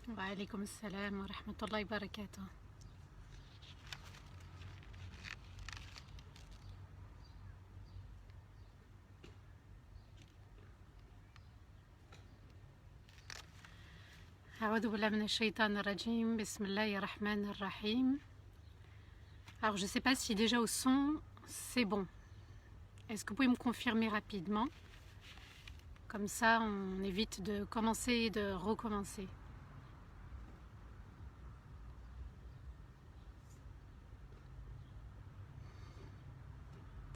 وعليكم السلام ورحمة الله وبركاته. أعوذ بالله من الشيطان الرجيم. بسم الله الرحمن الرحيم. Alors je ne sais pas si déjà au son c'est bon. Est-ce que vous pouvez me confirmer rapidement? Comme ça on évite de commencer et de recommencer.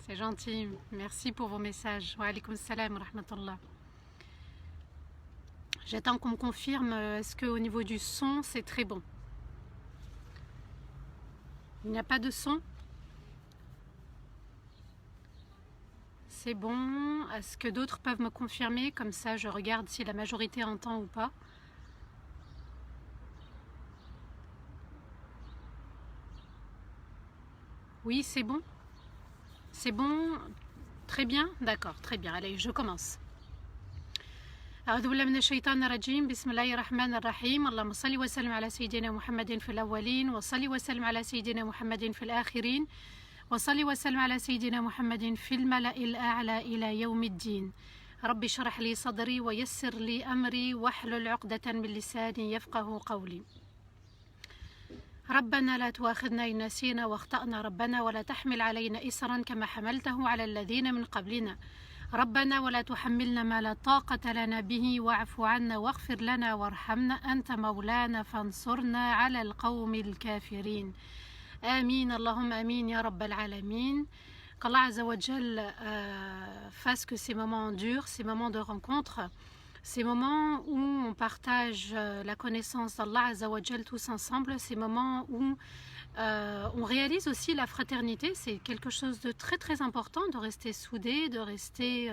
C'est gentil, merci pour vos messages. Wa alaykoum salam wa rahmatullah. J'attends qu'on me confirme, est-ce qu'au niveau du son c'est très bon? Il n'y a pas de son? C'est bon. Est-ce que d'autres peuvent me confirmer? Comme ça je regarde si la majorité entend ou pas. Oui, c'est bon? C'est bon? Très bien? D'accord, très bien. Allez, je commence. أعوذ بالله من الشيطان الرجيم. بسم الله الرحمن الرحيم. اللهم صل وسلم على سيدنا محمد في الأولين وصل وسلم على سيدنا محمد في الآخرين وصل وسلم على سيدنا محمد في الملأ الأعلى إلى يوم الدين. رب اشرح لي صدري ويسر لي أمري واحلل عقدة من لساني يفقه قولي. ربنا لا تؤاخذنا إن نسينا واخطأنا ربنا ولا تحمل علينا إصرا كما حملته على الذين من قبلنا ربنا ولا تحملنا ما لا طاقة لنا به واعف عنا واغفر لنا وارحمنا أنت مولانا فانصرنا على القوم الكافرين. آمين اللهم آمين يا رب العالمين. Qu'Allah Azza wa Jal fasse que ces moments durs, ces moments de rencontre, ces moments où on partage la connaissance d'Allah Azza wa Jal tous ensemble, ces moments où on réalise aussi la fraternité, c'est quelque chose de très très important, de rester soudés, de rester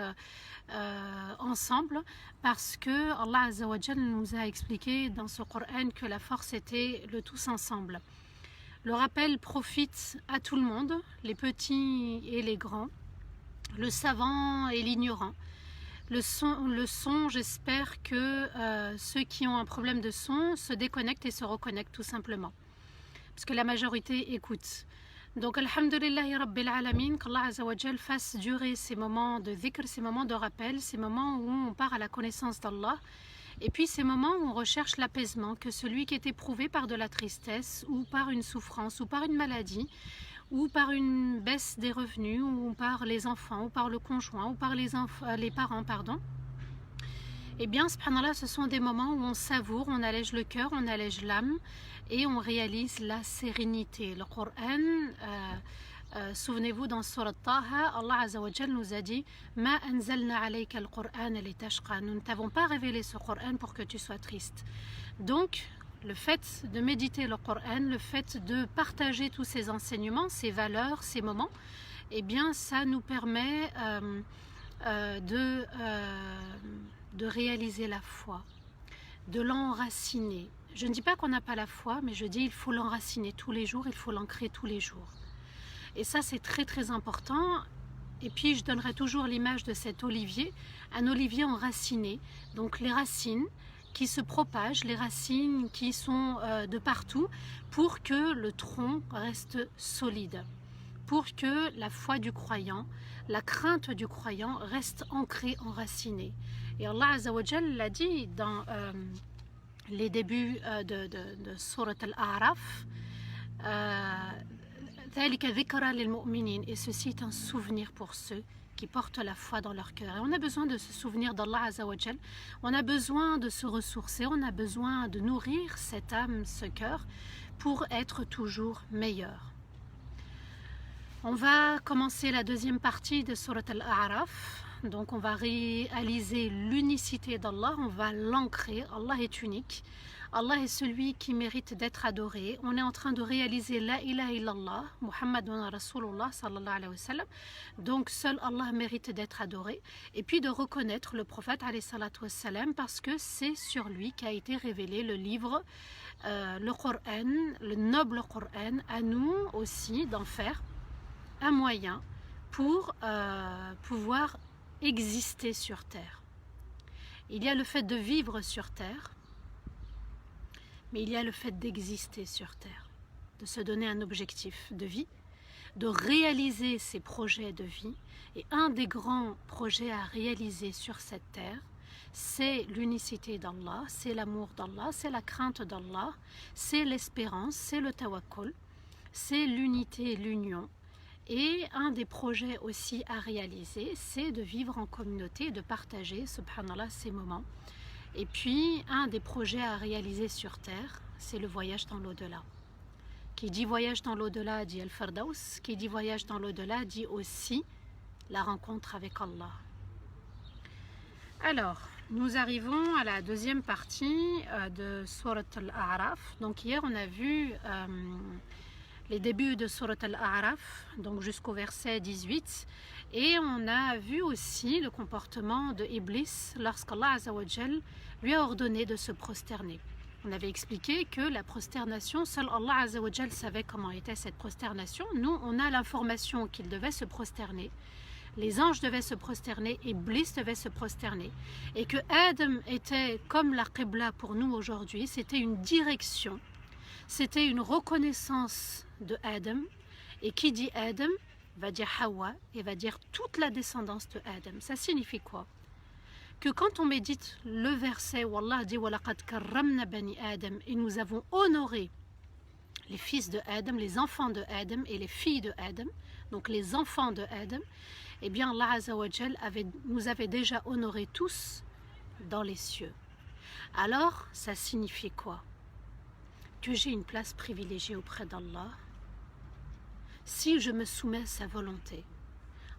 ensemble, parce que Allah Azza wa Jal nous a expliqué dans ce Coran que la force était le tous ensemble. Le rappel profite à tout le monde, les petits et les grands, le savant et l'ignorant. Le son, j'espère que ceux qui ont un problème de son se déconnectent et se reconnectent tout simplement. Parce que la majorité écoute. Donc, alhamdulillahi rabbil alamin, qu'Allah Azza wa Jal fasse durer ces moments de dhikr, ces moments de rappel, ces moments où on part à la connaissance d'Allah. Et puis ces moments où on recherche l'apaisement, que celui qui est éprouvé par de la tristesse ou par une souffrance ou par une maladie ou par une baisse des revenus ou par les enfants ou par le conjoint ou par les parents, eh bien, subhanallah, ce sont des moments où on savoure, on allège le cœur, on allège l'âme et on réalise la sérénité. Le Coran, souvenez-vous dans Surat Taha, Allah Azza wa Jal nous a dit Ma anzalna alayka al-Qur'an litashqa. Nous ne t'avons pas révélé ce Coran pour que tu sois triste. Donc, le fait de méditer le Coran, le fait de partager tous ces enseignements, ces valeurs, ces moments, eh bien, ça nous permet de réaliser la foi, de l'enraciner. Je ne dis pas qu'on n'a pas la foi, mais je dis il faut l'enraciner tous les jours, il faut l'ancrer tous les jours. Et ça, c'est très très important. Et puis, je donnerai toujours l'image de cet olivier, un olivier enraciné. Donc, les racines qui se propagent, les racines qui sont de partout, pour que le tronc reste solide, pour que la foi du croyant, la crainte du croyant reste ancrée, enracinée. Et Allah Azza wa Jal l'a dit dans les débuts de Surat Al-A'raf, et ceci est un souvenir pour ceux qui portent la foi dans leur cœur. Et on a besoin de se souvenir d'Allah Azza wa Jal, on a besoin de se ressourcer, on a besoin de nourrir cette âme, ce cœur, pour être toujours meilleur. On va commencer la deuxième partie de Surat Al-A'raf. Donc on va réaliser l'unicité d'Allah, on va l'ancrer. Allah est unique. Allah est celui qui mérite d'être adoré. On est en train de réaliser La ilaha illallah, Muhammadun Rasulullah sallallahu alayhi wa sallam. Donc seul Allah mérite d'être adoré. Et puis de reconnaître le prophète alayhi salatu wa sallam, parce que c'est sur lui qu'a été révélé le livre, le Coran, le noble Coran. À nous aussi d'en faire un moyen pour pouvoir exister sur terre. Il y a le fait de vivre sur terre, mais il y a le fait d'exister sur Terre, de se donner un objectif de vie, de réaliser ses projets de vie. Et un des grands projets à réaliser sur cette terre, c'est l'unicité d'Allah, c'est l'amour d'Allah, c'est la crainte d'Allah, c'est l'espérance, c'est le tawakkul, c'est l'unité, l'union. Et un des projets aussi à réaliser, c'est de vivre en communauté, de partager, subhanallah, ces moments. Et puis, un des projets à réaliser sur terre, c'est le voyage dans l'au-delà. Qui dit voyage dans l'au-delà dit Al-Firdaus, qui dit voyage dans l'au-delà dit aussi la rencontre avec Allah. Alors, nous arrivons à la deuxième partie de Surat Al-A'raf. Donc hier on a vu les débuts de Surat Al-A'raf, donc jusqu'au verset 18, et on a vu aussi le comportement de Iblis lorsqu'Allah Azza wa Jal lui a ordonné de se prosterner. On avait expliqué que la prosternation, seul Allah Azza wa Jal savait comment était cette prosternation. Nous, on a l'information qu'il devait se prosterner. Les anges devaient se prosterner, Iblis devait se prosterner. Et que Adam était comme la Qibla pour nous aujourd'hui, c'était une direction, c'était une reconnaissance de Adam. Et qui dit Adam va dire Hawa et va dire toute la descendance de Adam. Ça signifie quoi? Que quand on médite le verset où Allah dit وَلَقَدْ كَرَّمْنَا بَنِي Adam, et nous avons honoré les fils de Adam, les enfants de Adam et les filles de Adam, donc les enfants de Adam, eh bien Allah Azza wa Jal nous avait déjà honorés tous dans les cieux. Alors, ça signifie quoi? Que j'ai une place privilégiée auprès d'Allah si je me soumets à sa volonté.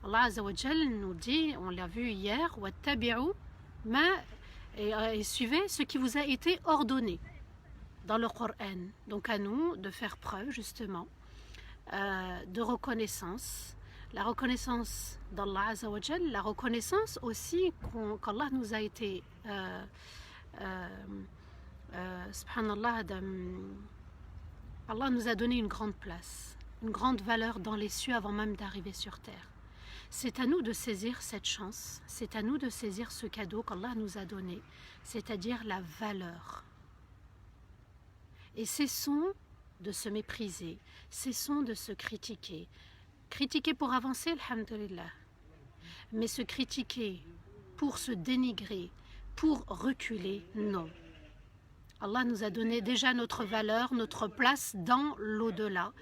Allah Azza wa Jal nous dit, on l'a vu hier, وَاتَّبِعُوا مَا et suivez ce qui vous a été ordonné dans le Coran. Donc à nous de faire preuve justement de reconnaissance, la reconnaissance d'Allah Azza wa Jal, la reconnaissance aussi qu'Allah nous a été subhanallah, Allah nous a donné une grande place, une grande valeur dans les cieux avant même d'arriver sur terre. C'est à nous de saisir cette chance, c'est à nous de saisir ce cadeau qu'Allah nous a donné, c'est-à-dire la valeur. Et cessons de se mépriser, cessons de se critiquer. Critiquer pour avancer, alhamdulillah. Mais se critiquer pour se dénigrer, pour reculer, non. Allah nous a donné déjà notre valeur, notre place dans l'au-delà,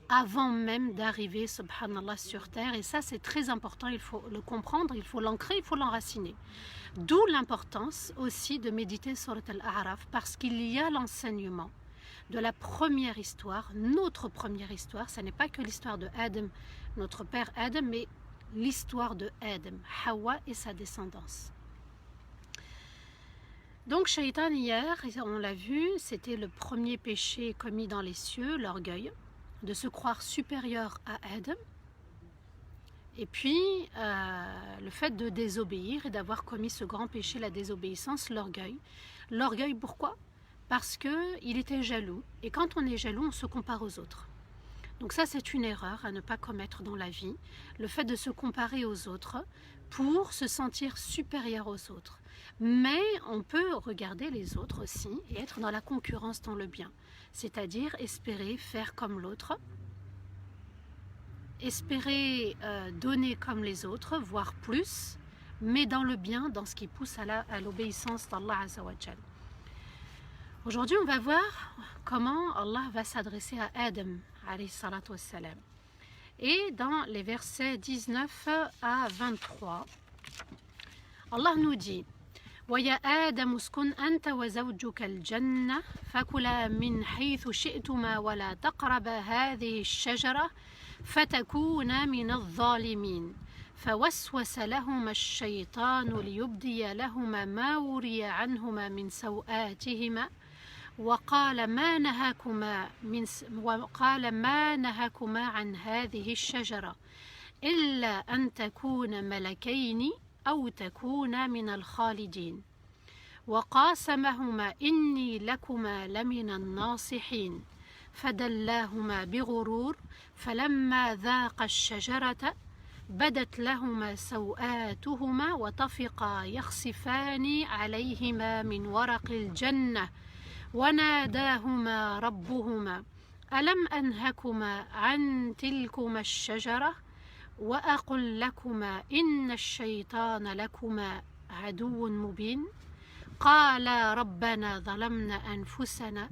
avant même d'arriver, subhanallah, sur terre. Et ça, c'est très important, il faut le comprendre, il faut l'ancrer, il faut l'enraciner. D'où l'importance aussi de méditer sur Al-A'raf, parce qu'il y a l'enseignement de la première histoire, notre première histoire. Ce n'est pas que l'histoire de Adam, notre père Adam, mais l'histoire de Adam, Hawa et sa descendance. Donc Shaitan hier, on l'a vu, c'était le premier péché commis dans les cieux, l'orgueil, de se croire supérieur à Adam. Et puis le fait de désobéir et d'avoir commis ce grand péché, la désobéissance, l'orgueil. L'orgueil pourquoi? Parce qu'il était jaloux, et quand on est jaloux, on se compare aux autres. Donc ça, c'est une erreur à ne pas commettre dans la vie, le fait de se comparer aux autres pour se sentir supérieur aux autres. Mais on peut regarder les autres aussi et être dans la concurrence dans le bien, c'est-à-dire espérer faire comme l'autre, espérer donner comme les autres, voire plus, mais dans le bien, dans ce qui pousse à l'obéissance d'Allah Azza wa Jal. Aujourd'hui, on va voir comment Allah va s'adresser à Adam, alayhi salatu wassalam. Et dans les versets 19 à 23, Allah nous dit وَيَا آدَمُ اسْكُنْ أَنْتَ وَزَوْجُكَ الْجَنَّةَ فَكُلَا مِنْ حَيْثُ شِئْتُمَا وَلَا تَقْرَبَا هَذِهِ الشَّجَرَةَ فَتَكُونَا مِنَ الظَّالِمِينَ فوسوس لهما الشيطان ليبدي لهما ما وري عنهما من سوآتهما وقال ما نهاكما عن هذه الشجرة إلا أن تكونا ملكين أو تكونا من الخالدين وقاسمهما إني لكما لمن الناصحين فدلاهما بغرور فلما ذاقا الشجرة بدت لهما سوآتهما وطفقا يخصفان عليهما من ورق الجنة وناداهما ربهما ألم أنهكما عن تلكما الشجرة وأقل لكما إن الشيطان لكما عدو مبين قالا ربنا ظلمنا أنفسنا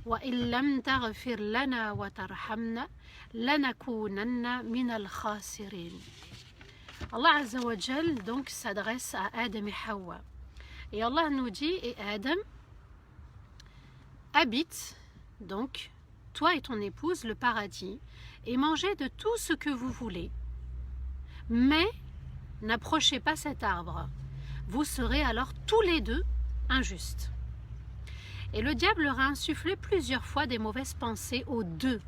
وإن لم تغفر لنا وترحمنا لنكونن من الخاسرين. Allah Azza wa Jal donc s'adresse à Adam et Hawa. Et Allah nous dit, et Adam, habite donc, toi et ton épouse, le paradis, et mangez de tout ce que vous voulez. Mais n'approchez pas cet arbre. Vous serez alors tous les deux injustes. Et le diable leur a insufflé plusieurs fois des mauvaises pensées aux deux.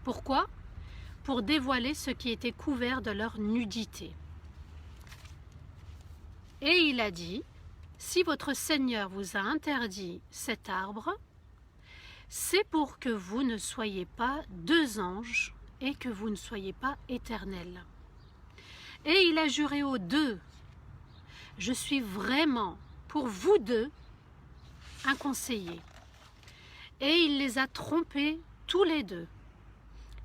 Pourquoi ? Pour dévoiler ce qui était couvert de leur nudité. Et il a dit, si votre Seigneur vous a interdit cet arbre, c'est pour que vous ne soyez pas deux anges et que vous ne soyez pas éternels. Et il a juré aux deux, je suis vraiment pour vous deux un conseiller. Et il les a trompés tous les deux.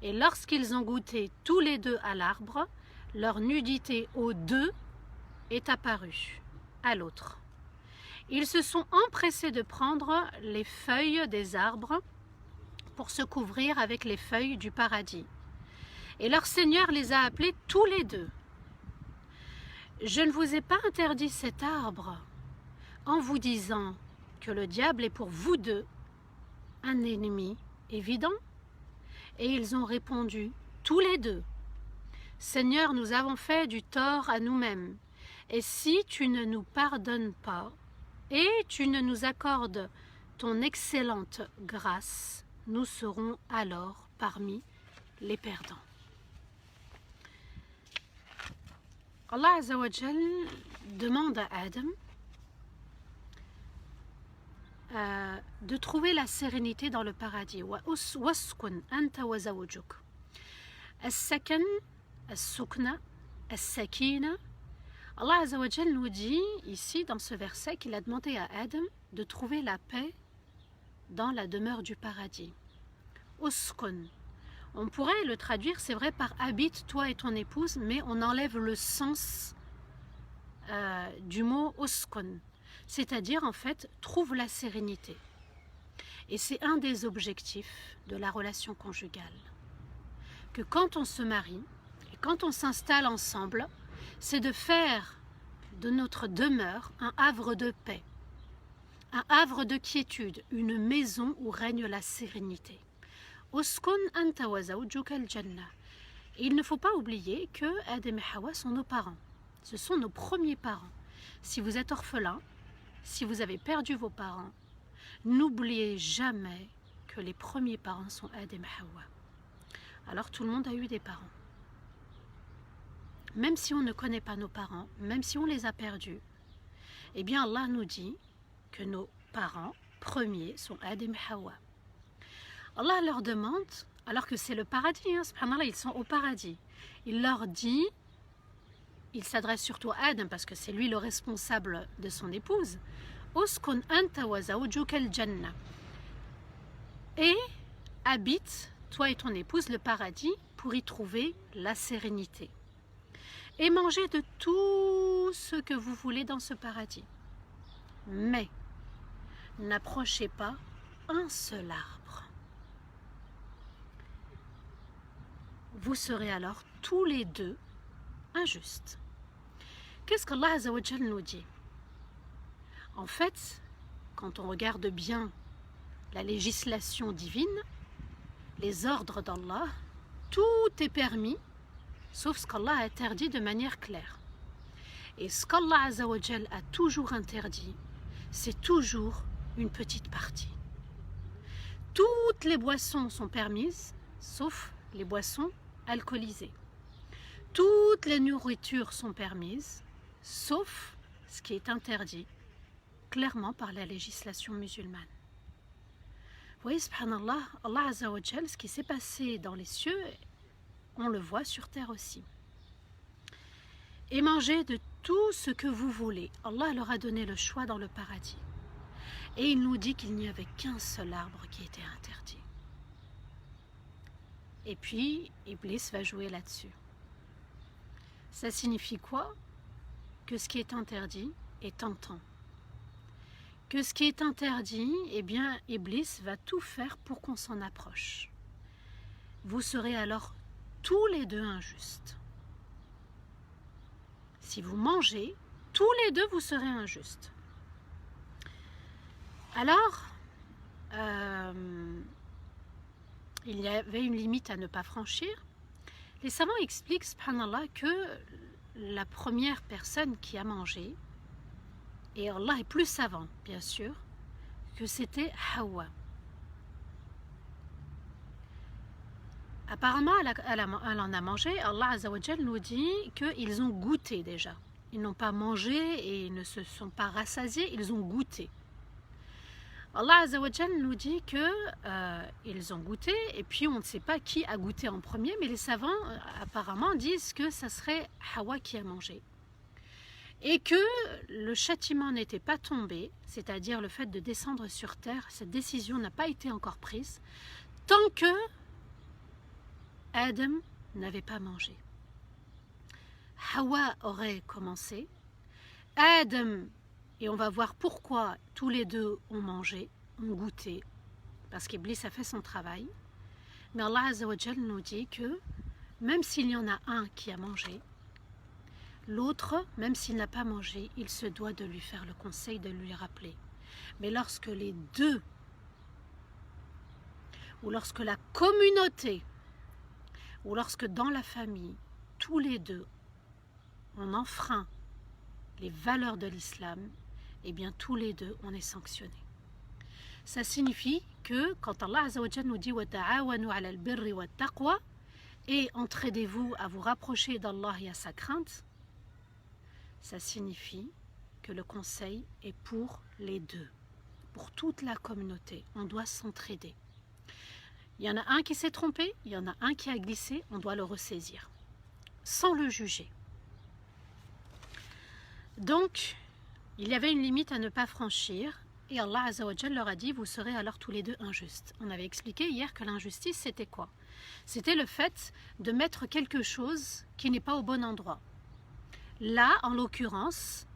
Et lorsqu'ils ont goûté tous les deux à l'arbre, leur nudité aux deux est apparue à l'autre. Ils se sont empressés de prendre les feuilles des arbres pour se couvrir avec les feuilles du paradis. Et leur Seigneur les a appelés tous les deux. Je ne vous ai pas interdit cet arbre en vous disant que le diable est pour vous deux un ennemi évident. Et ils ont répondu, tous les deux, Seigneur, nous avons fait du tort à nous-mêmes, et si tu ne nous pardonnes pas, et tu ne nous accordes ton excellente grâce, nous serons alors parmi les perdants. Allah Azza wa Jal demande à Adam de trouver la sérénité dans le paradis. Waskun anta wa zawjuk. As-sakan, as-sukna, as-sakina. Allah Azza wa Jal nous dit ici dans ce verset qu'il a demandé à Adam de trouver la paix dans la demeure du paradis. Uskun. On pourrait le traduire, c'est vrai, par habite toi et ton épouse, mais on enlève le sens du mot uskun. C'est-à-dire, en fait, trouve la sérénité. Et c'est un des objectifs de la relation conjugale. Que quand on se marie, et quand on s'installe ensemble, c'est de faire de notre demeure un havre de paix, un havre de quiétude, une maison où règne la sérénité. Uskun anta wa zawjuka al-jannah. Et il ne faut pas oublier que Adam et Hawa sont nos parents. Ce sont nos premiers parents. Si vous êtes orphelin, si vous avez perdu vos parents, n'oubliez jamais que les premiers parents sont Adam et Hawa. Alors tout le monde a eu des parents. Même si on ne connaît pas nos parents, même si on les a perdus, eh bien Allah nous dit que nos parents premiers sont Adam et Hawa. Allah leur demande, alors que c'est le paradis, subhanallah, ils sont au paradis, il leur dit, il s'adresse surtout à Adam parce que c'est lui le responsable de son épouse, Uskun anta wa zawjuka al-jannah. Et habite, toi et ton épouse, le paradis pour y trouver la sérénité. Et mangez de tout ce que vous voulez dans ce paradis. Mais n'approchez pas un seul arbre. Vous serez alors tous les deux injustes. Qu'est-ce qu'Allah Azza wa Jal nous dit? En fait, quand on regarde bien la législation divine, les ordres d'Allah, tout est permis, sauf ce qu'Allah a interdit de manière claire. Et ce qu'Allah Azza wa Jal a toujours interdit, c'est toujours une petite partie. Toutes les boissons sont permises, sauf les boissons alcoolisées. Toutes les nourritures sont permises, sauf ce qui est interdit clairement par la législation musulmane. Vous voyez, subhanallah, Allah Azza wa Jal, ce qui s'est passé dans les cieux, on le voit sur terre aussi. Et mangez de tout ce que vous voulez. Allah leur a donné le choix dans le paradis. Et il nous dit qu'il n'y avait qu'un seul arbre qui était interdit. Et puis, Iblis va jouer là-dessus. Ça signifie quoi? Que ce qui est interdit est tentant. Que ce qui est interdit, eh bien, Iblis va tout faire pour qu'on s'en approche. Vous serez alors tous les deux injustes. Si vous mangez, tous les deux vous serez injustes. Alors, il y avait une limite à ne pas franchir. Les savants expliquent, subhanallah, que la première personne qui a mangé, et Allah est plus savant, bien sûr, que c'était Hawa. Apparemment, elle en a mangé. Allah Azzawajal nous dit qu'ils ont goûté déjà. Ils n'ont pas mangé et ils ne se sont pas rassasiés, ils ont goûté. Allah Azzawajal nous dit qu'ils ont goûté, et puis on ne sait pas qui a goûté en premier, mais les savants apparemment disent que ça serait Hawa qui a mangé. Et que le châtiment n'était pas tombé, c'est-à-dire le fait de descendre sur terre, cette décision n'a pas été encore prise, tant que Adam n'avait pas mangé. Hawa aurait commencé, Adam, et on va voir pourquoi tous les deux ont mangé, ont goûté, parce qu'Iblis a fait son travail. Mais Allah Azzawajal nous dit que même s'il y en a un qui a mangé, l'autre, même s'il n'a pas mangé, il se doit de lui faire le conseil, de lui rappeler. Mais lorsque les deux, ou lorsque la communauté, ou lorsque dans la famille, tous les deux, on enfreint les valeurs de l'islam, eh bien tous les deux, on est sanctionnés. Ça signifie que quand Allah Azzawajal nous dit « Wa ta'awanu 'ala al-birri wa taqwa » et entraidez-vous à vous rapprocher d'Allah et à sa crainte, ça signifie que le conseil est pour les deux, pour toute la communauté. On doit s'entraider. Il y en a un qui s'est trompé, il y en a un qui a glissé, on doit le ressaisir, sans le juger. Donc, il y avait une limite à ne pas franchir, et Allah Azzawajal leur a dit, vous serez alors tous les deux injustes. On avait expliqué hier que l'injustice, c'était quoi? C'était le fait de mettre quelque chose qui n'est pas au bon endroit. Là, en l'occurrence,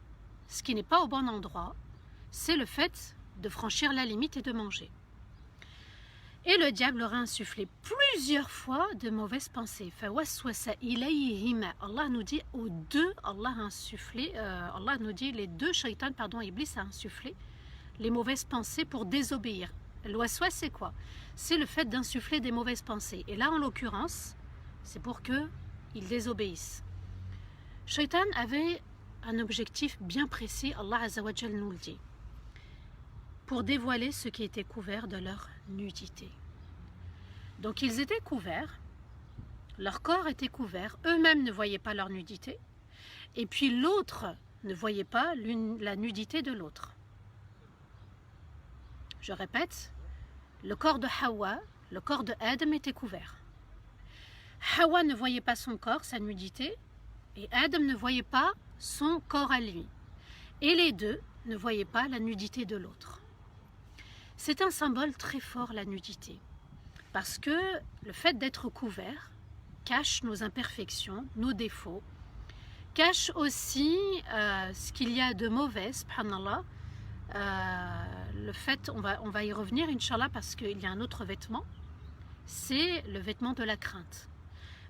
ce qui n'est pas au bon endroit, c'est le fait de franchir la limite et de manger. Et le diable leur a insufflé plusieurs fois de mauvaises pensées. Allah nous dit aux deux, Allah a insufflé, Allah nous dit les deux shaitan, Iblis a insufflé les mauvaises pensées pour désobéir. L'waswas, c'est quoi? C'est le fait d'insuffler des mauvaises pensées. Et là, en l'occurrence, c'est pour qu'ils désobéissent. Shaitan avait un objectif bien précis, Allah Azzawajal nous le dit, pour dévoiler ce qui était couvert de leur nudité. Donc ils étaient couverts, leur corps était couvert, eux-mêmes ne voyaient pas leur nudité, et puis l'autre ne voyait pas la nudité de l'autre. Je répète, le corps de Hawa, le corps de Adam était couvert. Hawa ne voyait pas son corps, sa nudité, et Adam ne voyait pas son corps à lui. Et les deux ne voyaient pas la nudité de l'autre. C'est un symbole très fort, la nudité, parce que le fait d'être couvert cache nos imperfections, nos défauts, cache aussi ce qu'il y a de mauvais, subhanallah. Le fait, on va y revenir, Inch'Allah, parce qu'il y a un autre vêtement, c'est le vêtement de la crainte.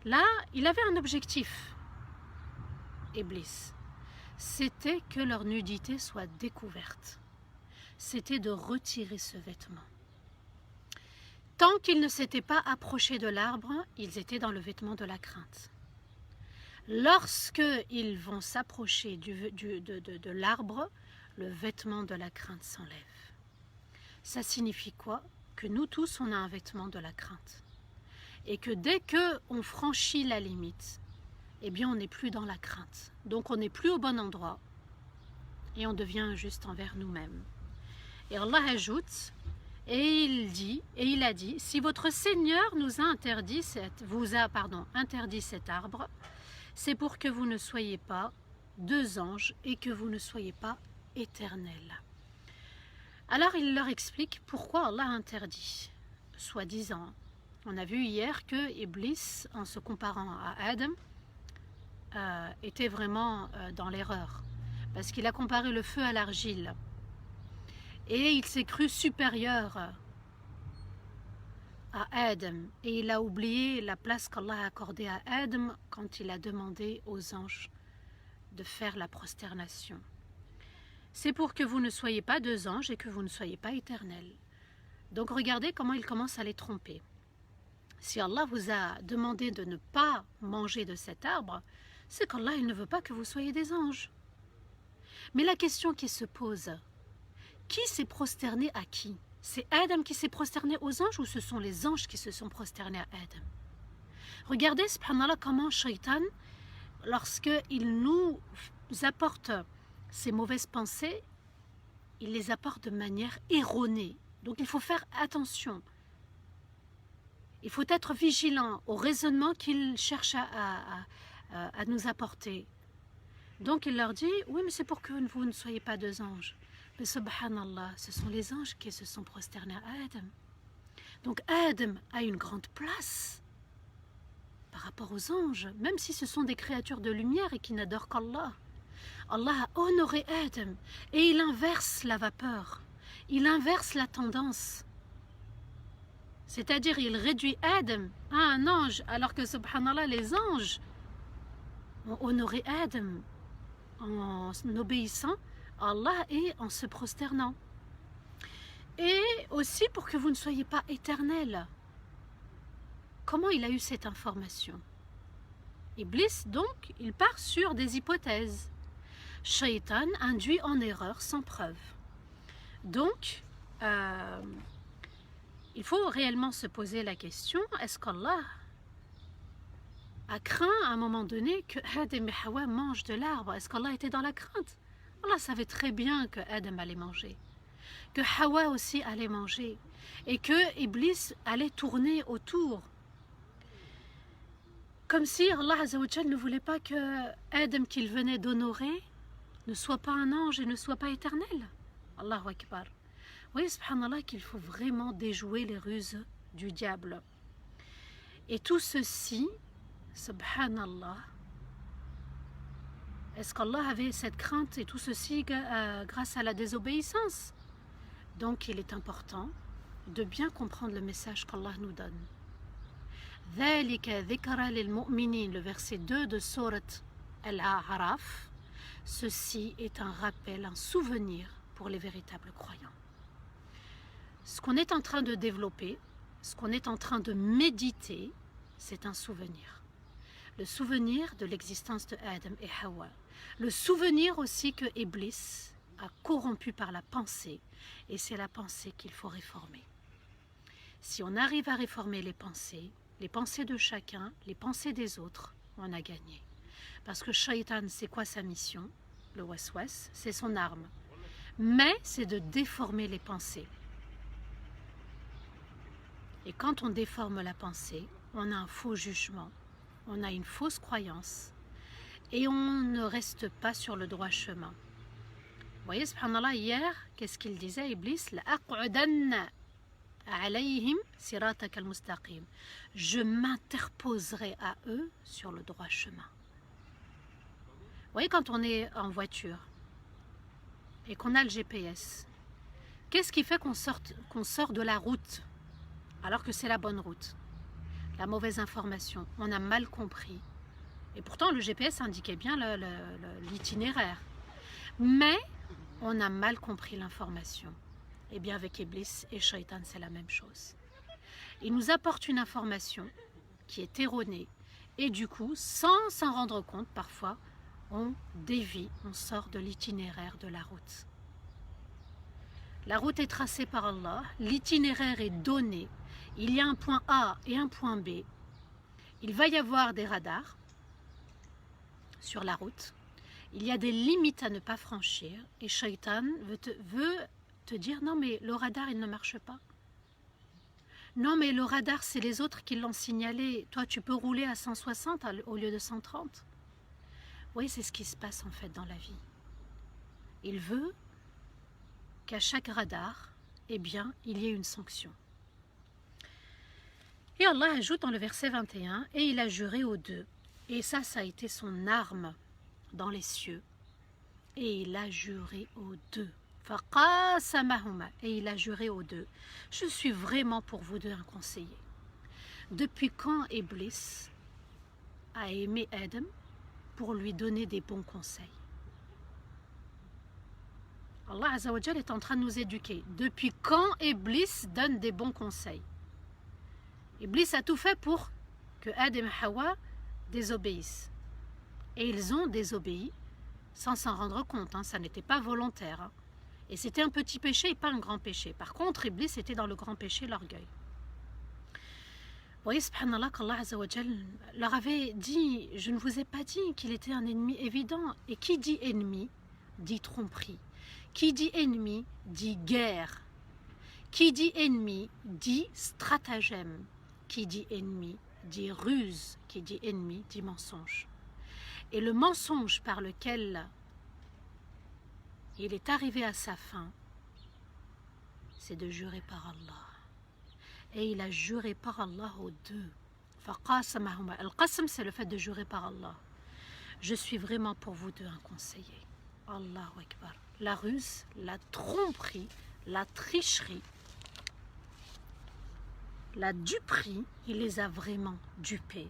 Là, il avait un objectif, Iblis, c'était que leur nudité soit découverte. C'était de retirer ce vêtement. Tant qu'ils ne s'étaient pas approchés de l'arbre, ils étaient dans le vêtement de la crainte. Lorsqu'ils vont s'approcher de l'arbre, le vêtement de la crainte s'enlève. Ça signifie quoi? Que nous tous, on a un vêtement de la crainte. Et que dès qu'on franchit la limite, eh bien on n'est plus dans la crainte. Donc on n'est plus au bon endroit et on devient injuste envers nous-mêmes. Et Allah ajoute, et il a dit, si votre Seigneur vous a interdit cet arbre, c'est pour que vous ne soyez pas deux anges et que vous ne soyez pas éternels. Alors il leur explique pourquoi Allah interdit, soi-disant. On a vu hier que Iblis, en se comparant à Adam, était vraiment dans l'erreur. Parce qu'il a comparé le feu à l'argile. Et il s'est cru supérieur à Adam. Et il a oublié la place qu'Allah a accordée à Adam quand il a demandé aux anges de faire la prosternation. C'est pour que vous ne soyez pas deux anges et que vous ne soyez pas éternels. Donc regardez comment il commence à les tromper. Si Allah vous a demandé de ne pas manger de cet arbre, c'est qu'Allah il ne veut pas que vous soyez des anges. Mais la question qui se pose, qui s'est prosterné à qui? C'est Adam qui s'est prosterné aux anges ou ce sont les anges qui se sont prosternés à Adam? Regardez, subhanallah, comment Shaitan, lorsqu'il nous apporte ces mauvaises pensées, il les apporte de manière erronée. Donc il faut faire attention. Il faut être vigilant au raisonnement qu'il cherche à nous apporter. Donc il leur dit, oui mais c'est pour que vous ne soyez pas deux anges. Mais subhanallah, ce sont les anges qui se sont prosternés à Adam. Donc Adam a une grande place par rapport aux anges, même si ce sont des créatures de lumière et qui n'adorent qu'Allah. Allah a honoré Adam et il inverse la vapeur, il inverse la tendance. C'est-à-dire il réduit Adam à un ange, alors que subhanallah, les anges ont honoré Adam en obéissant à Allah et en se prosternant. Et aussi pour que vous ne soyez pas éternels. Comment il a eu cette information? Iblis, donc, il part sur des hypothèses. Shaitan induit en erreur sans preuve. Donc, il faut réellement se poser la question, est-ce qu'Allah a craint à un moment donné que Adam et Hawa mangent de l'arbre? Est-ce qu'Allah était dans la crainte? Allah savait très bien que Adam allait manger, que Hawa aussi allait manger, et que Iblis allait tourner autour. Comme si Allah Azzawajal ne voulait pas que Adam qu'il venait d'honorer ne soit pas un ange et ne soit pas éternel. Allahu Akbar. Vous voyez, subhanallah, qu'il faut vraiment déjouer les ruses du diable. Et tout ceci, subhanallah, est-ce qu'Allah avait cette crainte et tout ceci grâce à la désobéissance? Donc il est important de bien comprendre le message qu'Allah nous donne. Le verset 2 de Sourate Al-A'raf, ceci est un rappel, un souvenir pour les véritables croyants. Ce qu'on est en train de développer, ce qu'on est en train de méditer, c'est un souvenir. Le souvenir de l'existence de Adam et Hawa. Le souvenir aussi que Iblis a corrompu par la pensée, et c'est la pensée qu'il faut réformer. Si on arrive à réformer les pensées de chacun, les pensées des autres, on a gagné. Parce que Shaitan, c'est quoi sa mission? Le waswas, c'est son arme. Mais c'est de déformer les pensées. Et quand on déforme la pensée, on a un faux jugement, on a une fausse croyance, et on ne reste pas sur le droit chemin. Vous voyez, subhanallah, hier, qu'est-ce qu'il disait, Iblis? Je m'interposerai à eux sur le droit chemin. Vous voyez, quand on est en voiture et qu'on a le GPS, qu'est-ce qui fait qu'on sort de la route alors que c'est la bonne route? La mauvaise information, on a mal compris. Et pourtant, le GPS indiquait bien l'itinéraire. Mais on a mal compris l'information. Et bien avec Iblis et Shaitan, c'est la même chose. Il nous apporte une information qui est erronée. Et du coup, sans s'en rendre compte, parfois, on dévie, on sort de l'itinéraire de la route. La route est tracée par Allah, l'itinéraire est donné. Il y a un point A et un point B. Il va y avoir des radars sur la route. Il y a des limites à ne pas franchir. Et Shaitan veut te dire, non mais le radar il ne marche pas. Non mais le radar c'est les autres qui l'ont signalé. Toi tu peux rouler à 160 au lieu de 130. Vous voyez, c'est ce qui se passe en fait dans la vie. Il veut qu'à chaque radar, eh bien, il y ait une sanction. Et Allah ajoute dans le verset 21, et il a juré aux deux. Et ça a été son arme dans les cieux. Et il a juré aux deux. Et il a juré aux deux. Je suis vraiment pour vous deux un conseiller. Depuis quand Iblis a aimé Adam pour lui donner des bons conseils? Allah Azza wa Jal est en train de nous éduquer. Depuis quand Iblis donne des bons conseils? Iblis a tout fait pour que Adam et Hawa désobéissent. Et ils ont désobéi sans s'en rendre compte. Ça n'était pas volontaire. Et c'était un petit péché et pas un grand péché. Par contre, Iblis était dans le grand péché, l'orgueil. Vous voyez, subhanallah, qu'Allah Azza wa Jal leur avait dit, je ne vous ai pas dit qu'il était un ennemi évident. Et qui dit ennemi, dit tromperie. Qui dit ennemi, dit guerre. Qui dit ennemi, dit stratagème. Qui dit ennemi, dit ruse. Qui dit ennemi, dit mensonge. Et le mensonge par lequel il est arrivé à sa fin, c'est de jurer par Allah. Et il a juré par Allah aux deux. Al-Qasm, c'est le fait de jurer par Allah. Je suis vraiment pour vous deux un conseiller. Allahu Akbar. La ruse, la tromperie, la tricherie, la duperie, il les a vraiment dupés.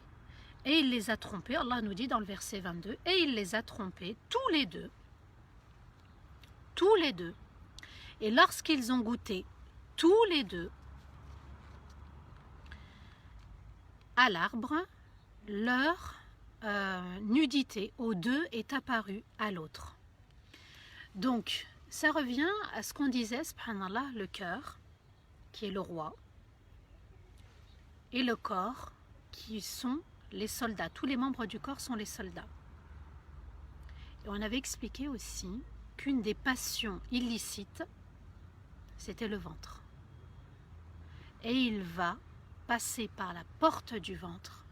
Et il les a trompés, Allah nous dit dans le verset 22, et il les a trompés tous les deux. Tous les deux. Et lorsqu'ils ont goûté, tous les deux, à l'arbre, leur nudité aux deux est apparue à l'autre. Donc, ça revient à ce qu'on disait, subhanallah, le cœur, qui est le roi, et le corps, qui sont les soldats. Tous les membres du corps sont les soldats. Et on avait expliqué aussi qu'une des passions illicites, c'était le ventre. Et il va passer par la porte du ventre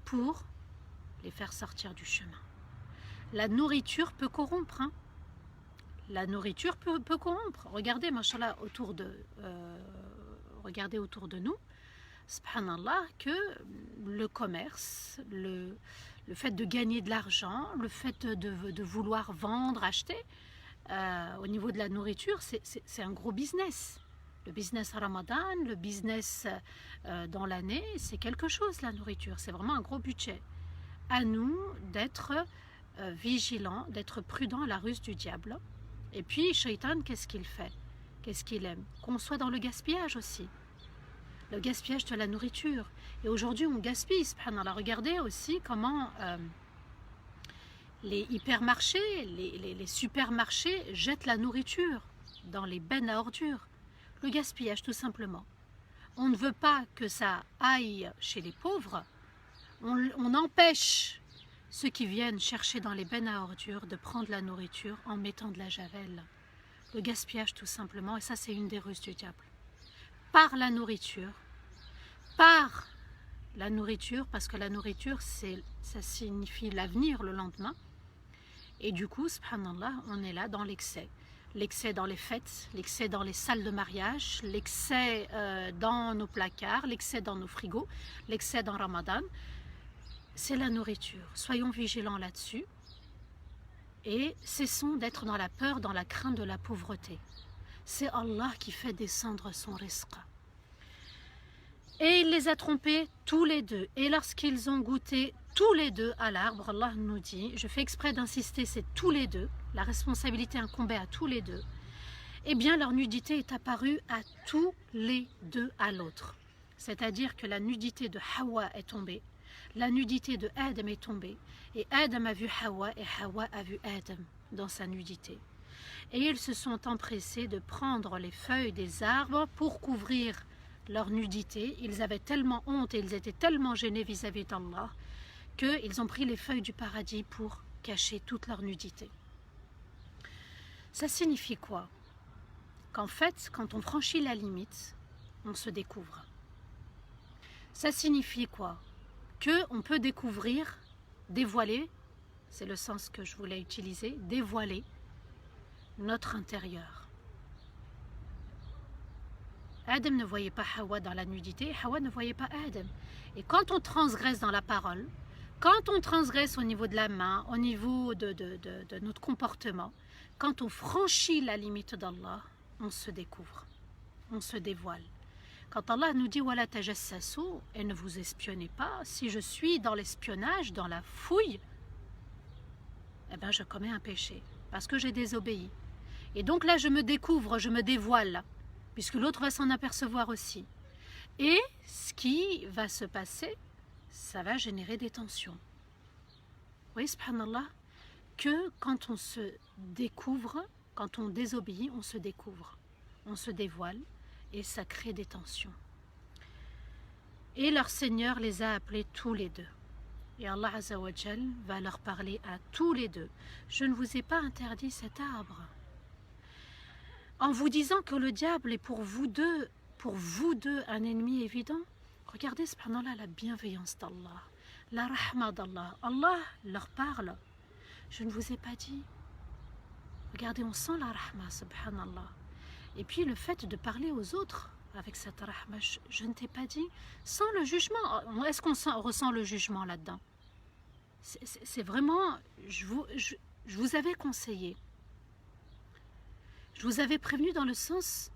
pour les faire sortir du chemin. La nourriture peut corrompre. La nourriture peut corrompre. Regardez, mashallah, regardez autour de nous, subhanallah, que le commerce, le fait de gagner de l'argent, le fait de vouloir vendre, acheter, au niveau de la nourriture, c'est un gros business. Le business Ramadan, le business dans l'année, c'est quelque chose, la nourriture. C'est vraiment un gros budget. À nous d'être vigilants, d'être prudents à la ruse du diable. Et puis, Shaitan, qu'est-ce qu'il fait? Qu'est-ce qu'il aime? Qu'on soit dans le gaspillage aussi. Le gaspillage de la nourriture. Et aujourd'hui, on gaspille, subhanallah. Regardez aussi comment les hypermarchés, les supermarchés jettent la nourriture dans les bennes à ordures. Le gaspillage, tout simplement. On ne veut pas que ça aille chez les pauvres. On empêche ceux qui viennent chercher dans les bennes à ordures de prendre la nourriture en mettant de la javel. Le gaspillage, tout simplement. Et ça, c'est une des ruses du diable. Par la nourriture, parce que la nourriture, ça signifie l'avenir le lendemain. Et du coup, subhanallah, on est là dans l'excès. L'excès dans les fêtes, l'excès dans les salles de mariage, l'excès dans nos placards, l'excès dans nos frigos, l'excès dans Ramadan. C'est la nourriture. Soyons vigilants là-dessus. Et cessons d'être dans la peur, dans la crainte de la pauvreté. C'est Allah qui fait descendre son rizq. Et il les a trompés tous les deux. Et lorsqu'ils ont goûté tous les deux à l'arbre, Allah nous dit, je fais exprès d'insister, c'est tous les deux, la responsabilité incombait à tous les deux, eh bien leur nudité est apparue à tous les deux à l'autre. C'est-à-dire que la nudité de Hawa est tombée, la nudité de Adam est tombée, et Adam a vu Hawa et Hawa a vu Adam dans sa nudité. Et ils se sont empressés de prendre les feuilles des arbres pour couvrir leur nudité. Ils avaient tellement honte et ils étaient tellement gênés vis-à-vis d'Allah qu'ils ont pris les feuilles du paradis pour cacher toute leur nudité. Ça signifie quoi? Qu'en fait, quand on franchit la limite, on se découvre. Ça signifie quoi? Qu'on peut découvrir, dévoiler, c'est le sens que je voulais utiliser, dévoiler notre intérieur. Adam ne voyait pas Hawa dans la nudité, Hawa ne voyait pas Adam. Et quand on transgresse dans la parole, quand on transgresse au niveau de la main, au niveau de notre comportement, quand on franchit la limite d'Allah, on se découvre, on se dévoile. Quand Allah nous dit « Wala tajassasu » et ne vous espionnez pas, si je suis dans l'espionnage, dans la fouille, eh bien je commets un péché, parce que j'ai désobéi. Et donc là je me découvre, je me dévoile, puisque l'autre va s'en apercevoir aussi. Et ce qui va se passer, ça va générer des tensions. Vous voyez, subhanallah, que quand on se découvre, quand on désobéit, on se découvre, on se dévoile, et ça crée des tensions. Et leur Seigneur les a appelés tous les deux. Et Allah Azza wa Jal va leur parler à tous les deux. Je ne vous ai pas interdit cet arbre. En vous disant que le diable est pour vous deux un ennemi évident, regardez subhanallah la bienveillance d'Allah, la rahma d'Allah. Allah leur parle. Je ne vous ai pas dit. Regardez, on sent la rahma, subhanallah. Et puis le fait de parler aux autres avec cette rahma, je ne t'ai pas dit, sans le jugement. Est-ce qu'on ressent le jugement là-dedans? C'est vraiment, je vous avais conseillé. Je vous avais prévenu dans le sens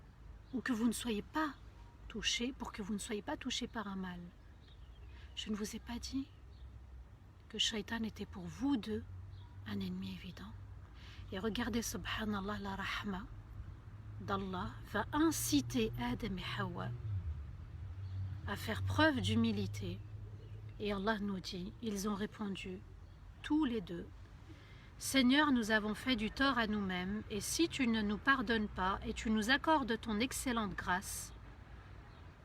où que vous ne soyez pas touchés, pour que vous ne soyez pas touchés par un mal. Je ne vous ai pas dit que Shaitan était pour vous deux un ennemi évident. Et regardez, subhanallah, la rahma d'Allah va inciter Adam et Hawa à faire preuve d'humilité. Et Allah nous dit, ils ont répondu, tous les deux, Seigneur, nous avons fait du tort à nous-mêmes, et si tu ne nous pardonnes pas et tu nous accordes ton excellente grâce,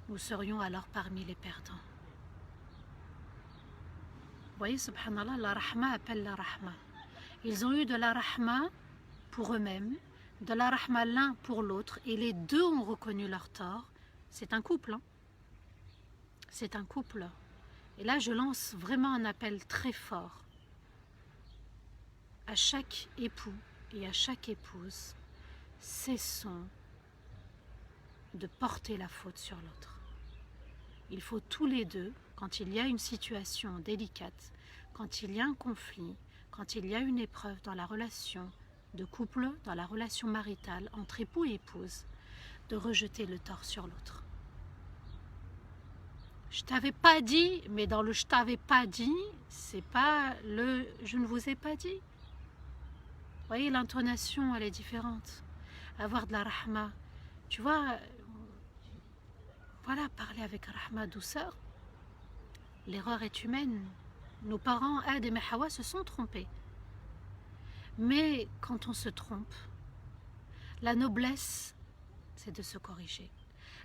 nous serions alors parmi les perdants. Vous voyez, subhanallah, la rahma appelle la rahma. Ils ont eu de la rahma pour eux-mêmes, de la rahma l'un pour l'autre, et les deux ont reconnu leur tort. C'est un couple, hein? C'est un couple. Et là, je lance vraiment un appel très fort à chaque époux et à chaque épouse. Cessons de porter la faute sur l'autre. Il faut tous les deux, quand il y a une situation délicate, quand il y a un conflit, quand il y a une épreuve dans la relation de couple, dans la relation maritale, entre époux et épouse, de rejeter le tort sur l'autre. Je t'avais pas dit, mais dans le je t'avais pas dit, c'est pas le je ne vous ai pas dit. Vous voyez, l'intonation, elle est différente. Avoir de la rahma, tu vois, voilà, parler avec rahma, douceur. L'erreur est humaine. Nos parents, Adam et Hawa, se sont trompés. Mais quand on se trompe, la noblesse, c'est de se corriger.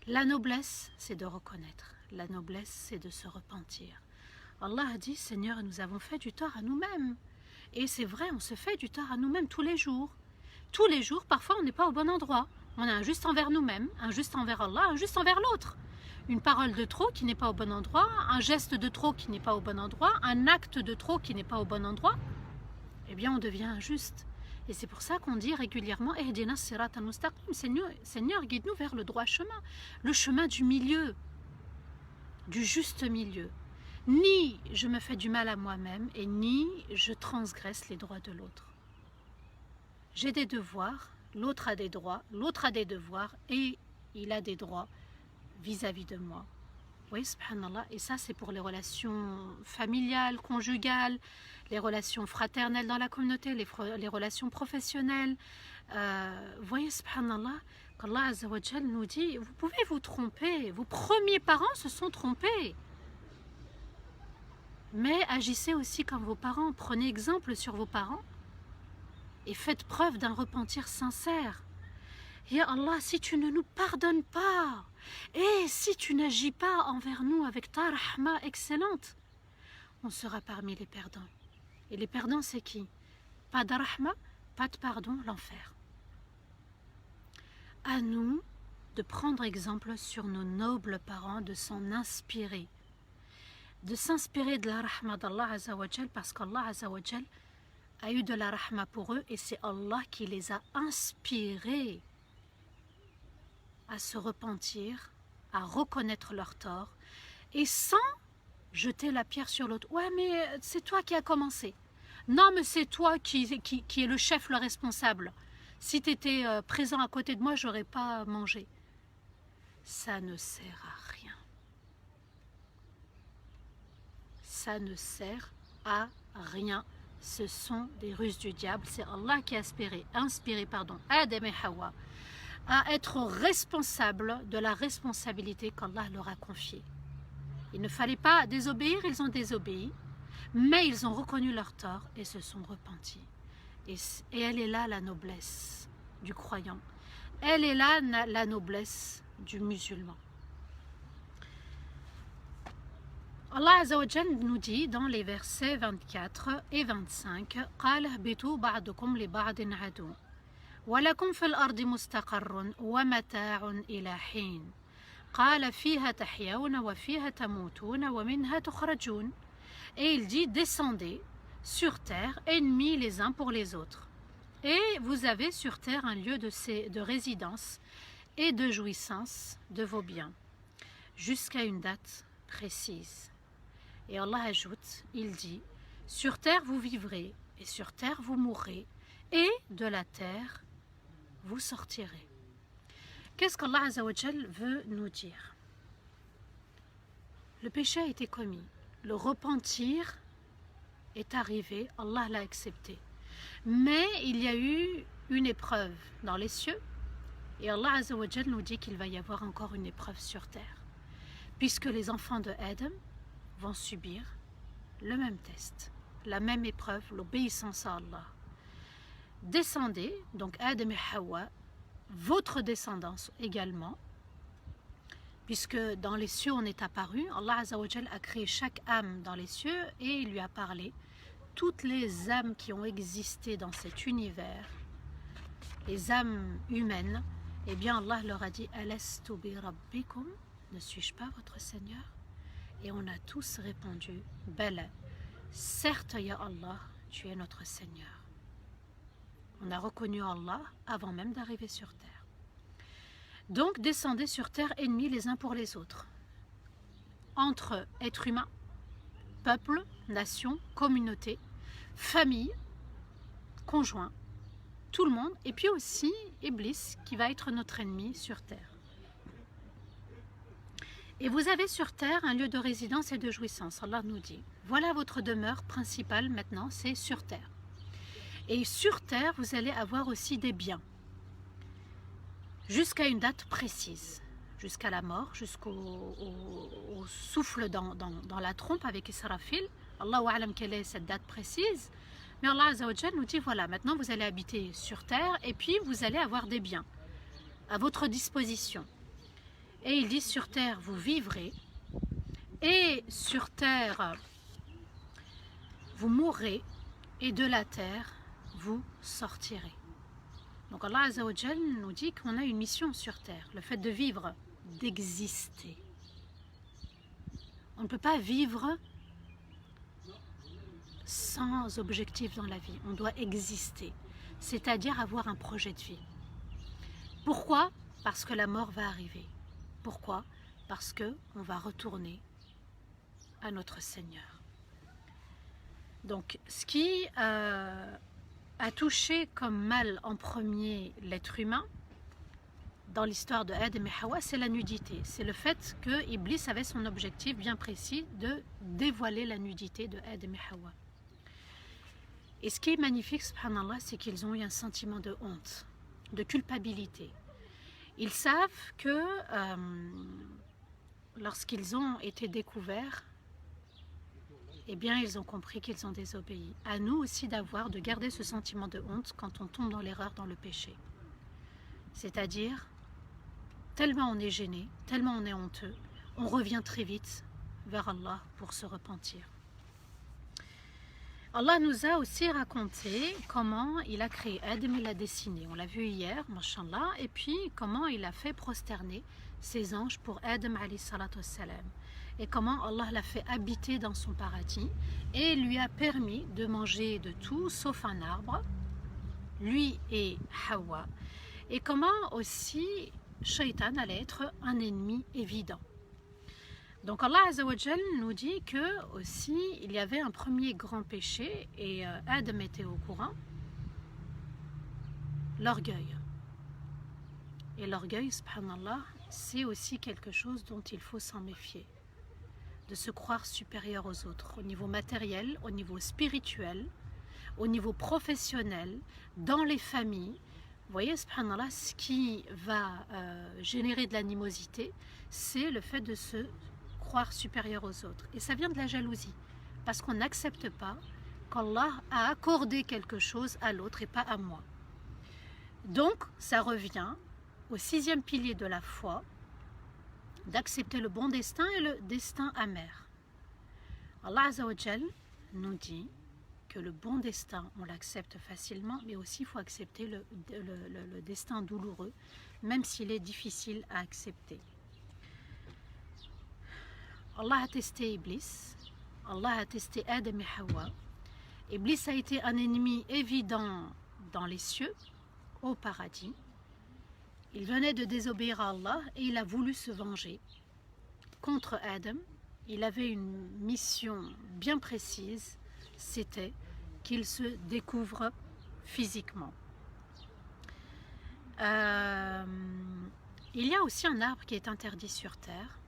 La noblesse, c'est de reconnaître. La noblesse, c'est de se repentir. Allah a dit, Seigneur, nous avons fait du tort à nous-mêmes. Et c'est vrai, on se fait du tort à nous-mêmes tous les jours. Tous les jours, parfois, on n'est pas au bon endroit. On est injuste envers nous-mêmes, injuste envers Allah, injuste envers l'autre. Une parole de trop qui n'est pas au bon endroit, un geste de trop qui n'est pas au bon endroit, un acte de trop qui n'est pas au bon endroit, eh bien, on devient injuste. Et c'est pour ça qu'on dit régulièrement, Ehdina sirat al-mustaqim, Seigneur, guide-nous vers le droit chemin, le chemin du milieu, du juste milieu. Ni je me fais du mal à moi-même, et ni je transgresse les droits de l'autre. J'ai des devoirs, l'autre a des droits, l'autre a des devoirs, et il a des droits vis-à-vis de moi. Oui, subhanallah, et ça c'est pour les relations familiales, conjugales, les relations fraternelles dans la communauté, les relations professionnelles. Voyez, subhanallah, qu'Allah Azza wa Jal nous dit, vous pouvez vous tromper, vos premiers parents se sont trompés. Mais agissez aussi comme vos parents, prenez exemple sur vos parents et faites preuve d'un repentir sincère. Ya Allah, si tu ne nous pardonnes pas, et si tu n'agis pas envers nous avec ta rahma excellente, on sera parmi les perdants. Et les perdants, c'est qui? Pas de rahma, pas de pardon, l'enfer. À nous de prendre exemple sur nos nobles parents, de s'en inspirer. De s'inspirer de la rahma d'Allah Azza wa Jal, parce qu'Allah Azza wa Jal a eu de la rahma pour eux, et c'est Allah qui les a inspirés à se repentir, à reconnaître leur tort et sans jeter la pierre sur l'autre. Ouais, mais c'est toi qui as commencé. Non, mais c'est toi qui est le chef, le responsable. Si tu étais présent à côté de moi, j'aurais pas mangé. Ça ne sert à rien. Ça ne sert à rien. Ce sont des ruses du diable. C'est Allah qui a inspiré Adam et Hawa à être responsables de la responsabilité qu'Allah leur a confiée. Il ne fallait pas désobéir, ils ont désobéi, mais ils ont reconnu leur tort et se sont repentis. Et elle est là la noblesse du croyant. Elle est là la noblesse du musulman. Allah Azza wa Jal nous dit dans les versets 24 et 25 قال اهبطوا بعضكم لبعض عدو ولكم في الأرض مستقر ومتاع إلى حين قال فيها تحيون وفيها تموتون ومنها تخرجون. Et il dit descendez sur terre ennemis les uns pour les autres. Et vous avez sur terre un lieu de résidence et de jouissance de vos biens jusqu'à une date précise. Et Allah ajoute, il dit, sur terre vous vivrez et sur terre vous mourrez et de la terre vous sortirez. Qu'est-ce qu'Allah Azza wa Jal veut nous dire? Le péché a été commis, le repentir est arrivé, Allah l'a accepté. Mais il y a eu une épreuve dans les cieux et Allah Azza wa Jal nous dit qu'il va y avoir encore une épreuve sur terre. Puisque les enfants de Adam vont subir le même test, la même épreuve, l'obéissance à Allah. Descendez, donc Adam et Hawa, votre descendance également, puisque dans les cieux on est apparu, Allah Azza wa Jal a créé chaque âme dans les cieux et il lui a parlé. Toutes les âmes qui ont existé dans cet univers, les âmes humaines, eh bien Allah leur a dit Alastu bi rabbikum, ne suis-je pas votre Seigneur? Et on a tous répondu Bala, certes ya Allah, tu es notre Seigneur. On a reconnu Allah avant même d'arriver sur terre. Donc descendez sur terre ennemis les uns pour les autres, entre êtres humains, peuple, nation, communauté, famille, conjoint, tout le monde, et puis aussi Iblis qui va être notre ennemi sur terre. Et vous avez sur terre un lieu de résidence et de jouissance. Allah nous dit, voilà votre demeure principale maintenant, c'est sur terre. Et sur terre, vous allez avoir aussi des biens, jusqu'à une date précise, jusqu'à la mort, jusqu'au souffle dans la trompe avec Israfil. Allahu a'lam quelle est cette date précise. Mais Allah Azza wa Jal nous dit, voilà, maintenant vous allez habiter sur terre et puis vous allez avoir des biens à votre disposition. Et il dit, sur terre vous vivrez et sur terre vous mourrez et de la terre vous sortirez. Donc Allah Azza wa Jal nous dit qu'on a une mission sur terre, le fait de vivre, d'exister. On ne peut pas vivre sans objectif dans la vie, on doit exister, c'est-à-dire avoir un projet de vie. Pourquoi? Parce que la mort va arriver. Pourquoi? Parce qu'on va retourner à notre Seigneur. Donc ce qui a touché comme mal en premier l'être humain dans l'histoire de Adam et Hawa, c'est la nudité. C'est le fait que Iblis avait son objectif bien précis de dévoiler la nudité de Adam et Hawa. Et ce qui est magnifique, subhanallah, c'est qu'ils ont eu un sentiment de honte, de culpabilité. Ils savent que lorsqu'ils ont été découverts, eh bien, ils ont compris qu'ils ont désobéi. À nous aussi de garder ce sentiment de honte quand on tombe dans l'erreur, dans le péché. C'est-à-dire, tellement on est gêné, tellement on est honteux, on revient très vite vers Allah pour se repentir. Allah nous a aussi raconté comment il a créé Adam, il l'a dessiné. On l'a vu hier, mashallah, et puis comment il a fait prosterner ses anges pour Adam alayhi salatu wassalam. Et comment Allah l'a fait habiter dans son paradis et lui a permis de manger de tout sauf un arbre, lui et Hawa. Et comment aussi Shaitan allait être un ennemi évident. Donc Allah Azza wa Jal nous dit que aussi il y avait un premier grand péché et Adam était au courant, l'orgueil. Et l'orgueil, subhanallah, c'est aussi quelque chose dont il faut s'en méfier. De se croire supérieur aux autres, au niveau matériel, au niveau spirituel, au niveau professionnel, dans les familles. Vous voyez, subhanallah, ce qui va générer de l'animosité, c'est le fait de se croire supérieur aux autres. Et ça vient de la jalousie, parce qu'on n'accepte pas qu'Allah a accordé quelque chose à l'autre et pas à moi. Donc, ça revient au 6e pilier de la foi, d'accepter le bon destin et le destin amer. Allah Azza wa Jal nous dit que le bon destin, on l'accepte facilement, mais aussi il faut accepter le destin douloureux, même s'il est difficile à accepter. Allah a testé Iblis, Allah a testé Adam et Hawa. Iblis a été un ennemi évident dans les cieux, au paradis. Il venait de désobéir à Allah et il a voulu se venger contre Adam. Il avait une mission bien précise, c'était qu'il se découvre physiquement. Il y a aussi un arbre qui est interdit sur terre,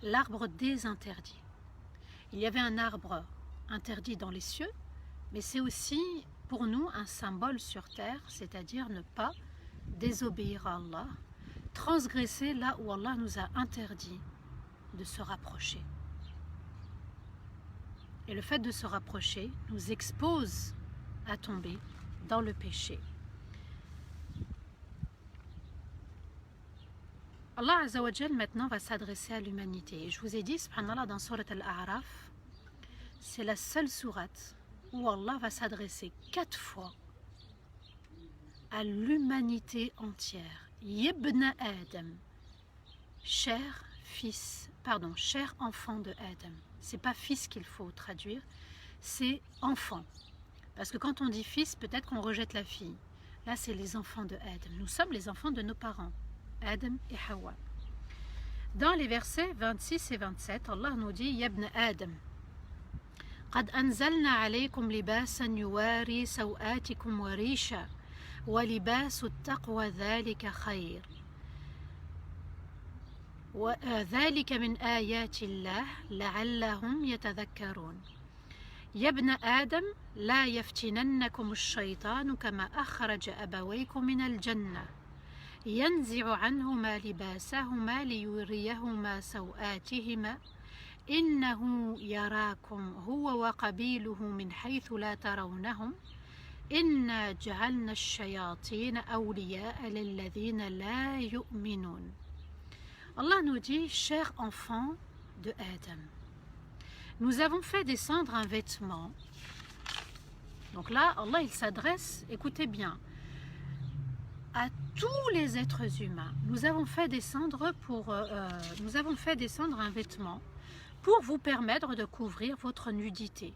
l'arbre des interdits. Il y avait un arbre interdit dans les cieux, mais c'est aussi pour nous un symbole sur terre, c'est-à-dire ne pas désobéir à Allah, transgresser là où Allah nous a interdit de se rapprocher. Et le fait de se rapprocher nous expose à tomber dans le péché. Allah Azza wa Jal maintenant va s'adresser à l'humanité. Et je vous ai dit, subhanallah, dans Surat Al-A'raf, c'est la seule sourate où Allah va s'adresser 4 fois à l'humanité entière. Yibna Adam, cher enfant de Adam. C'est pas fils qu'il faut traduire, c'est enfant. Parce que quand on dit fils, peut-être qu'on rejette la fille. Là, c'est les enfants de Adam. Nous sommes les enfants de nos parents, Adam et Hawa. Dans les versets 26 et 27, Allah nous dit Yabna Adam, قد أنزلنا عليكم لباسا يواري سوآتكم وريشا ولباس التقوى ذلك خير وذلك من آيات الله لعلهم يتذكرون يا ابن آدم لا يفتننكم الشيطان كما أخرج أبويكم من الجنة ينزع عنهما لباسهما ليريهما سوآتهما إنه يراكم هو وقبيله من حيث لا ترونهم إنا جعلنا الشياطين أولياء للذين لا يؤمنون. Allah nous dit, cher enfant de Adam, nous avons fait descendre un vêtement. Donc là, Allah il s'adresse, écoutez bien, à tous les êtres humains. Nous avons fait descendre un vêtement pour vous permettre de couvrir votre nudité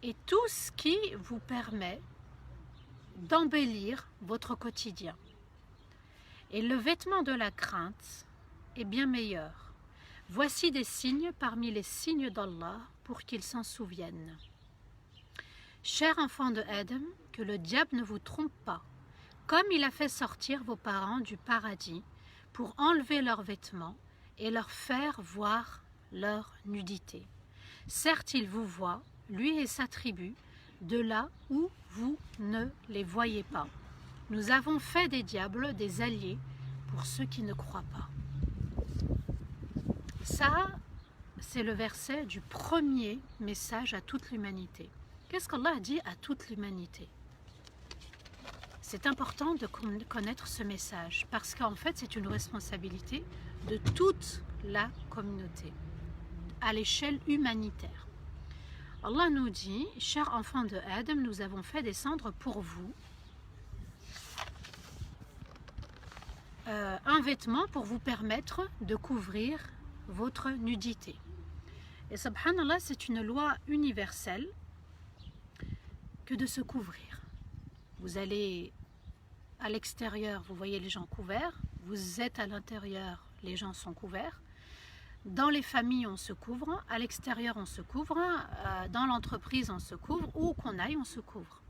et tout ce qui vous permet d'embellir votre quotidien. Et le vêtement de la crainte est bien meilleur. Voici des signes parmi les signes d'Allah pour qu'ils s'en souviennent. Chers enfants de Adam, que le diable ne vous trompe pas, comme il a fait sortir vos parents du paradis pour enlever leurs vêtements et leur faire voir leur nudité. Certes, il vous voit, lui et sa tribu, de là où vous ne les voyez pas. Nous avons fait des diables des alliés pour ceux qui ne croient pas. Ça, c'est le verset du premier message à toute l'humanité. Qu'est-ce qu'Allah a dit à toute l'humanité? C'est important de connaître ce message parce qu'en fait, c'est une responsabilité de toute la communauté, à l'échelle humanitaire. Allah nous dit, chers enfants de Adam, nous avons fait descendre pour vous un vêtement pour vous permettre de couvrir votre nudité. Et subhanallah, c'est une loi universelle que de se couvrir. Vous allez à l'extérieur, vous voyez les gens couverts, vous êtes à l'intérieur, les gens sont couverts. Dans les familles, on se couvre. À l'extérieur, on se couvre. Dans l'entreprise, on se couvre. Où qu'on aille, on se couvre.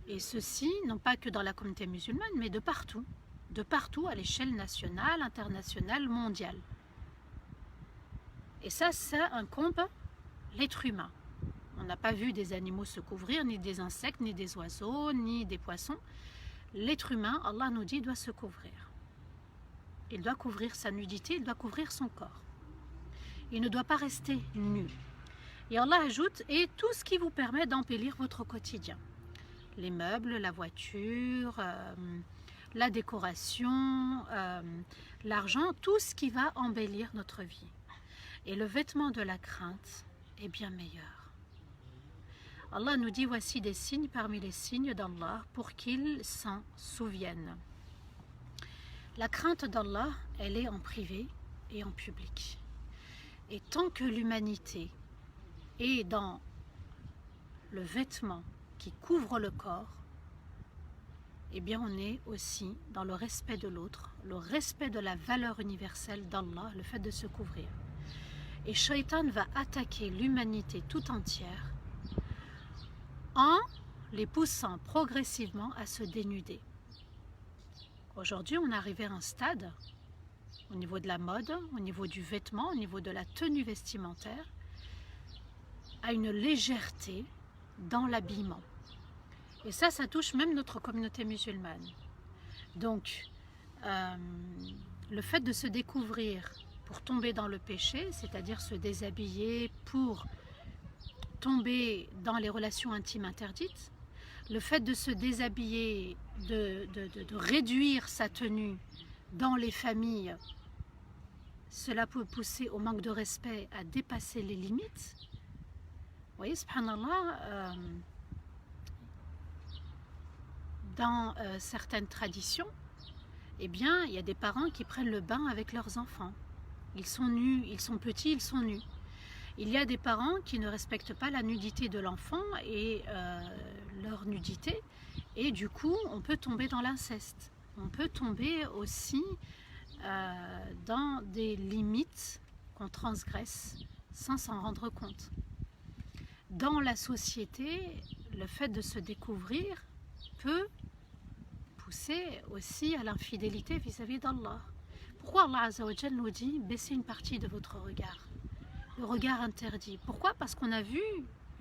Et ceci, non pas que dans la communauté musulmane, mais de partout. De partout, à l'échelle nationale, internationale, mondiale. Et ça incombe l'être humain. On n'a pas vu des animaux se couvrir, ni des insectes, ni des oiseaux, ni des poissons. L'être humain, Allah nous dit, doit se couvrir. Il doit couvrir sa nudité, il doit couvrir son corps. Il ne doit pas rester nu. Et Allah ajoute, et tout ce qui vous permet d'embellir votre quotidien. Les meubles, la voiture, la décoration, l'argent, tout ce qui va embellir notre vie. Et le vêtement de la crainte est bien meilleur. Allah nous dit, voici des signes parmi les signes d'Allah pour qu'ils s'en souviennent. La crainte d'Allah, elle est en privé et en public. Et tant que l'humanité est dans le vêtement qui couvre le corps, eh bien on est aussi dans le respect de l'autre, le respect de la valeur universelle d'Allah, le fait de se couvrir. Et Shaitan va attaquer l'humanité tout entière en les poussant progressivement à se dénuder. Aujourd'hui, on est arrivé à un stade, au niveau de la mode, au niveau du vêtement, au niveau de la tenue vestimentaire, à une légèreté dans l'habillement. Et ça touche même notre communauté musulmane. Donc, le fait de se découvrir pour tomber dans le péché, c'est-à-dire se déshabiller pour tomber dans les relations intimes interdites, le fait de se déshabiller, de réduire sa tenue dans les familles, cela peut pousser au manque de respect à dépasser les limites. Vous voyez, subhanallah, dans certaines traditions, eh bien, il y a des parents qui prennent le bain avec leurs enfants. Ils sont nus, ils sont petits, ils sont nus. Il y a des parents qui ne respectent pas la nudité de l'enfant et leur nudité, et du coup, on peut tomber dans l'inceste. On peut tomber aussi dans des limites qu'on transgresse sans s'en rendre compte. Dans la société, le fait de se découvrir peut pousser aussi à l'infidélité vis-à-vis d'Allah. Pourquoi Allah Azza wa Jal nous dit baissez une partie de votre regard? Le regard interdit. Pourquoi? Parce qu'on a vu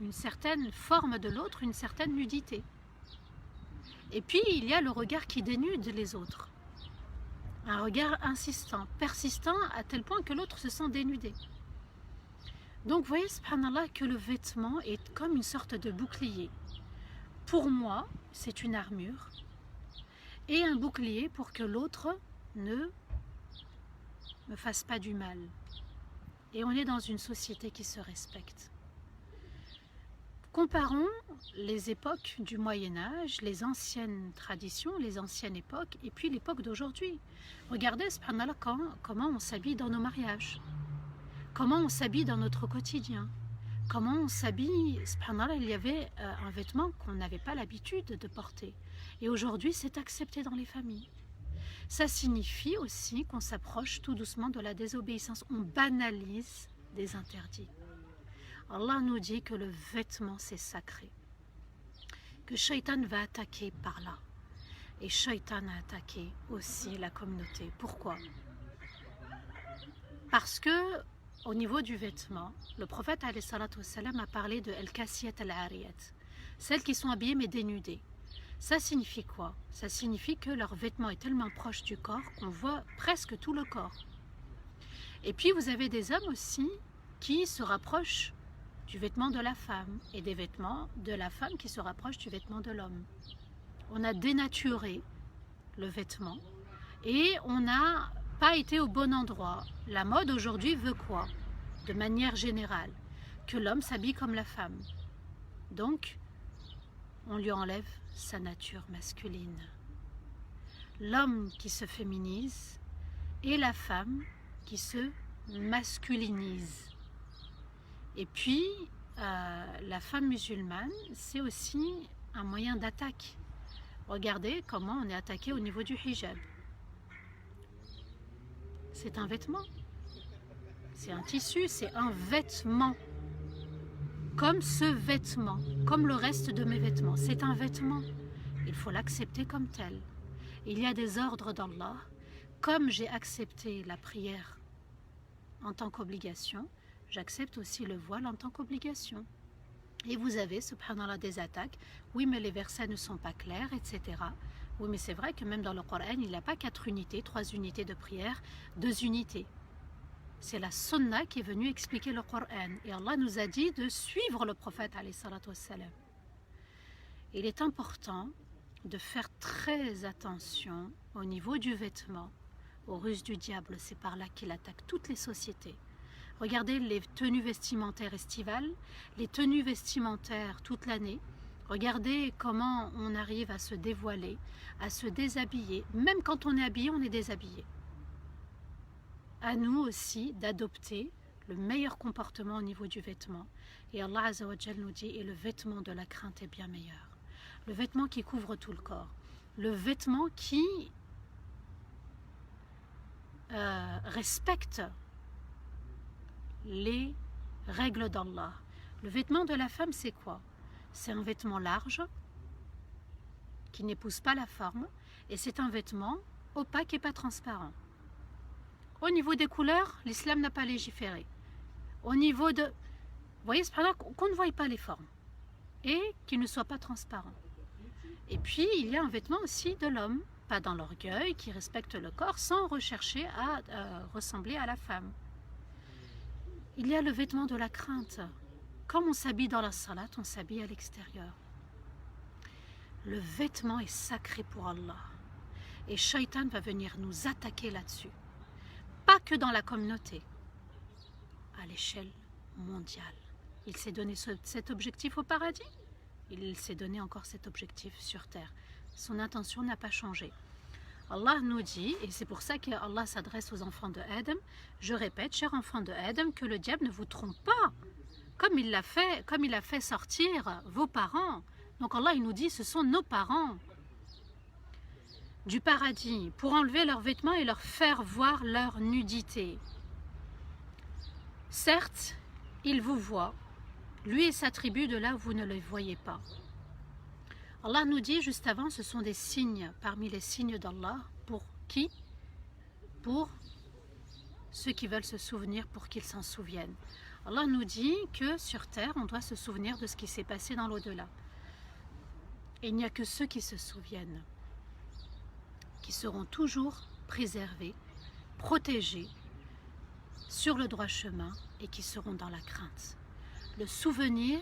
une certaine forme de l'autre, une certaine nudité. Et puis il y a le regard qui dénude les autres. Un regard insistant, persistant à tel point que l'autre se sent dénudé. Donc vous voyez, subhanallah, que le vêtement est comme une sorte de bouclier. Pour moi, c'est une armure et un bouclier pour que l'autre ne me fasse pas du mal. Et on est dans une société qui se respecte. Comparons les époques du Moyen-Âge, les anciennes traditions, les anciennes époques, et puis l'époque d'aujourd'hui. Regardez, subhanallah, comment on s'habille dans nos mariages, comment on s'habille dans notre quotidien, comment on s'habille. Subhanallah, il y avait un vêtement qu'on n'avait pas l'habitude de porter. Et aujourd'hui, c'est accepté dans les familles. Ça signifie aussi qu'on s'approche tout doucement de la désobéissance. On banalise des interdits. Allah nous dit que le vêtement c'est sacré, que Shaitan va attaquer par là. Et Shaitan a attaqué aussi la communauté. Pourquoi? Parce que au niveau du vêtement, le prophète alayhi salatu wassalam a parlé de al-kasiyat al-ariyat, celles qui sont habillées mais dénudées. Ça signifie quoi? Ça signifie que leur vêtement est tellement proche du corps qu'on voit presque tout le corps. Et puis vous avez des hommes aussi qui se rapprochent du vêtement de la femme et des vêtements de la femme qui se rapprochent du vêtement de l'homme. On a dénaturé le vêtement et on n'a pas été au bon endroit. La mode aujourd'hui veut quoi? De manière générale, que l'homme s'habille comme la femme. Donc, on lui enlève sa nature masculine. L'homme qui se féminise et la femme qui se masculinise. Et puis, la femme musulmane, c'est aussi un moyen d'attaque Regardez comment on est attaqué au niveau du hijab. C'est un vêtement. C'est un tissu, c'est un vêtement. Comme ce vêtement, comme le reste de mes vêtements. C'est un vêtement. Il faut l'accepter comme tel. Il y a des ordres d'Allah. Comme j'ai accepté la prière en tant qu'obligation, j'accepte aussi le voile en tant qu'obligation. Et vous avez, subhanallah, des attaques. Oui, mais les versets ne sont pas clairs, etc. Oui, mais c'est vrai que même dans le Coran, il n'y a pas 4 unités, 3 unités de prière, 2 unités. C'est la sunna qui est venue expliquer le Coran. Et Allah nous a dit de suivre le prophète, alayhi salatu wassalam. Il est important de faire très attention au niveau du vêtement, aux ruses du diable. C'est par là qu'il attaque toutes les sociétés. Regardez les tenues vestimentaires estivales, les tenues vestimentaires toute l'année. Regardez comment on arrive à se dévoiler, à se déshabiller. Même quand on est habillé, on est déshabillé. À nous aussi d'adopter le meilleur comportement au niveau du vêtement. Et Allah Azza wa Jal nous dit, et le vêtement de la crainte est bien meilleur. Le vêtement qui couvre tout le corps. Le vêtement qui respecte les règles d'Allah. Le vêtement de la femme, c'est quoi? C'est un vêtement large qui n'épouse pas la forme et c'est un vêtement opaque et pas transparent. Au niveau des couleurs, l'islam n'a pas légiféré. Au niveau de... Vous voyez, c'est par là qu'on ne voie pas les formes et qu'il ne soit pas transparent. Et puis, il y a un vêtement aussi de l'homme, pas dans l'orgueil, qui respecte le corps sans rechercher à ressembler à la femme. Il y a le vêtement de la crainte. Comme on s'habille dans la salat, on s'habille à l'extérieur. Le vêtement est sacré pour Allah. Et Shaitan va venir nous attaquer là-dessus. Pas que dans la communauté, à l'échelle mondiale. Il s'est donné cet objectif au paradis. Il s'est donné encore cet objectif sur terre. Son intention n'a pas changé. Allah nous dit, et c'est pour ça qu'Allah s'adresse aux enfants de Adam, je répète, chers enfants de Adam, que le diable ne vous trompe pas, comme il a fait sortir vos parents. Donc Allah, il nous dit, ce sont nos parents du paradis, pour enlever leurs vêtements et leur faire voir leur nudité. Certes, il vous voit, lui et sa tribu, de là où vous ne les voyez pas. Allah nous dit juste avant, ce sont des signes parmi les signes d'Allah. Pour qui? Pour ceux qui veulent se souvenir, pour qu'ils s'en souviennent. Allah nous dit que sur terre, on doit se souvenir de ce qui s'est passé dans l'au-delà. Et il n'y a que ceux qui se souviennent, qui seront toujours préservés, protégés, sur le droit chemin et qui seront dans la crainte. Le souvenir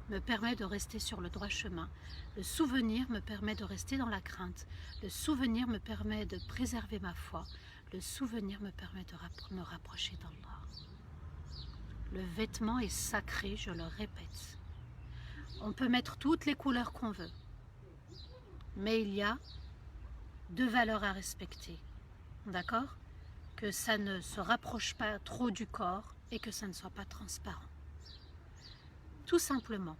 me permet de rester sur le droit chemin. Le souvenir me permet de rester dans la crainte. Le souvenir me permet de préserver ma foi. Le souvenir me permet de me rapprocher d'Allah. Le vêtement est sacré, je le répète. On peut mettre toutes les couleurs qu'on veut. Mais il y a 2 valeurs à respecter. D'accord? Que ça ne se rapproche pas trop du corps et que ça ne soit pas transparent. Tout simplement.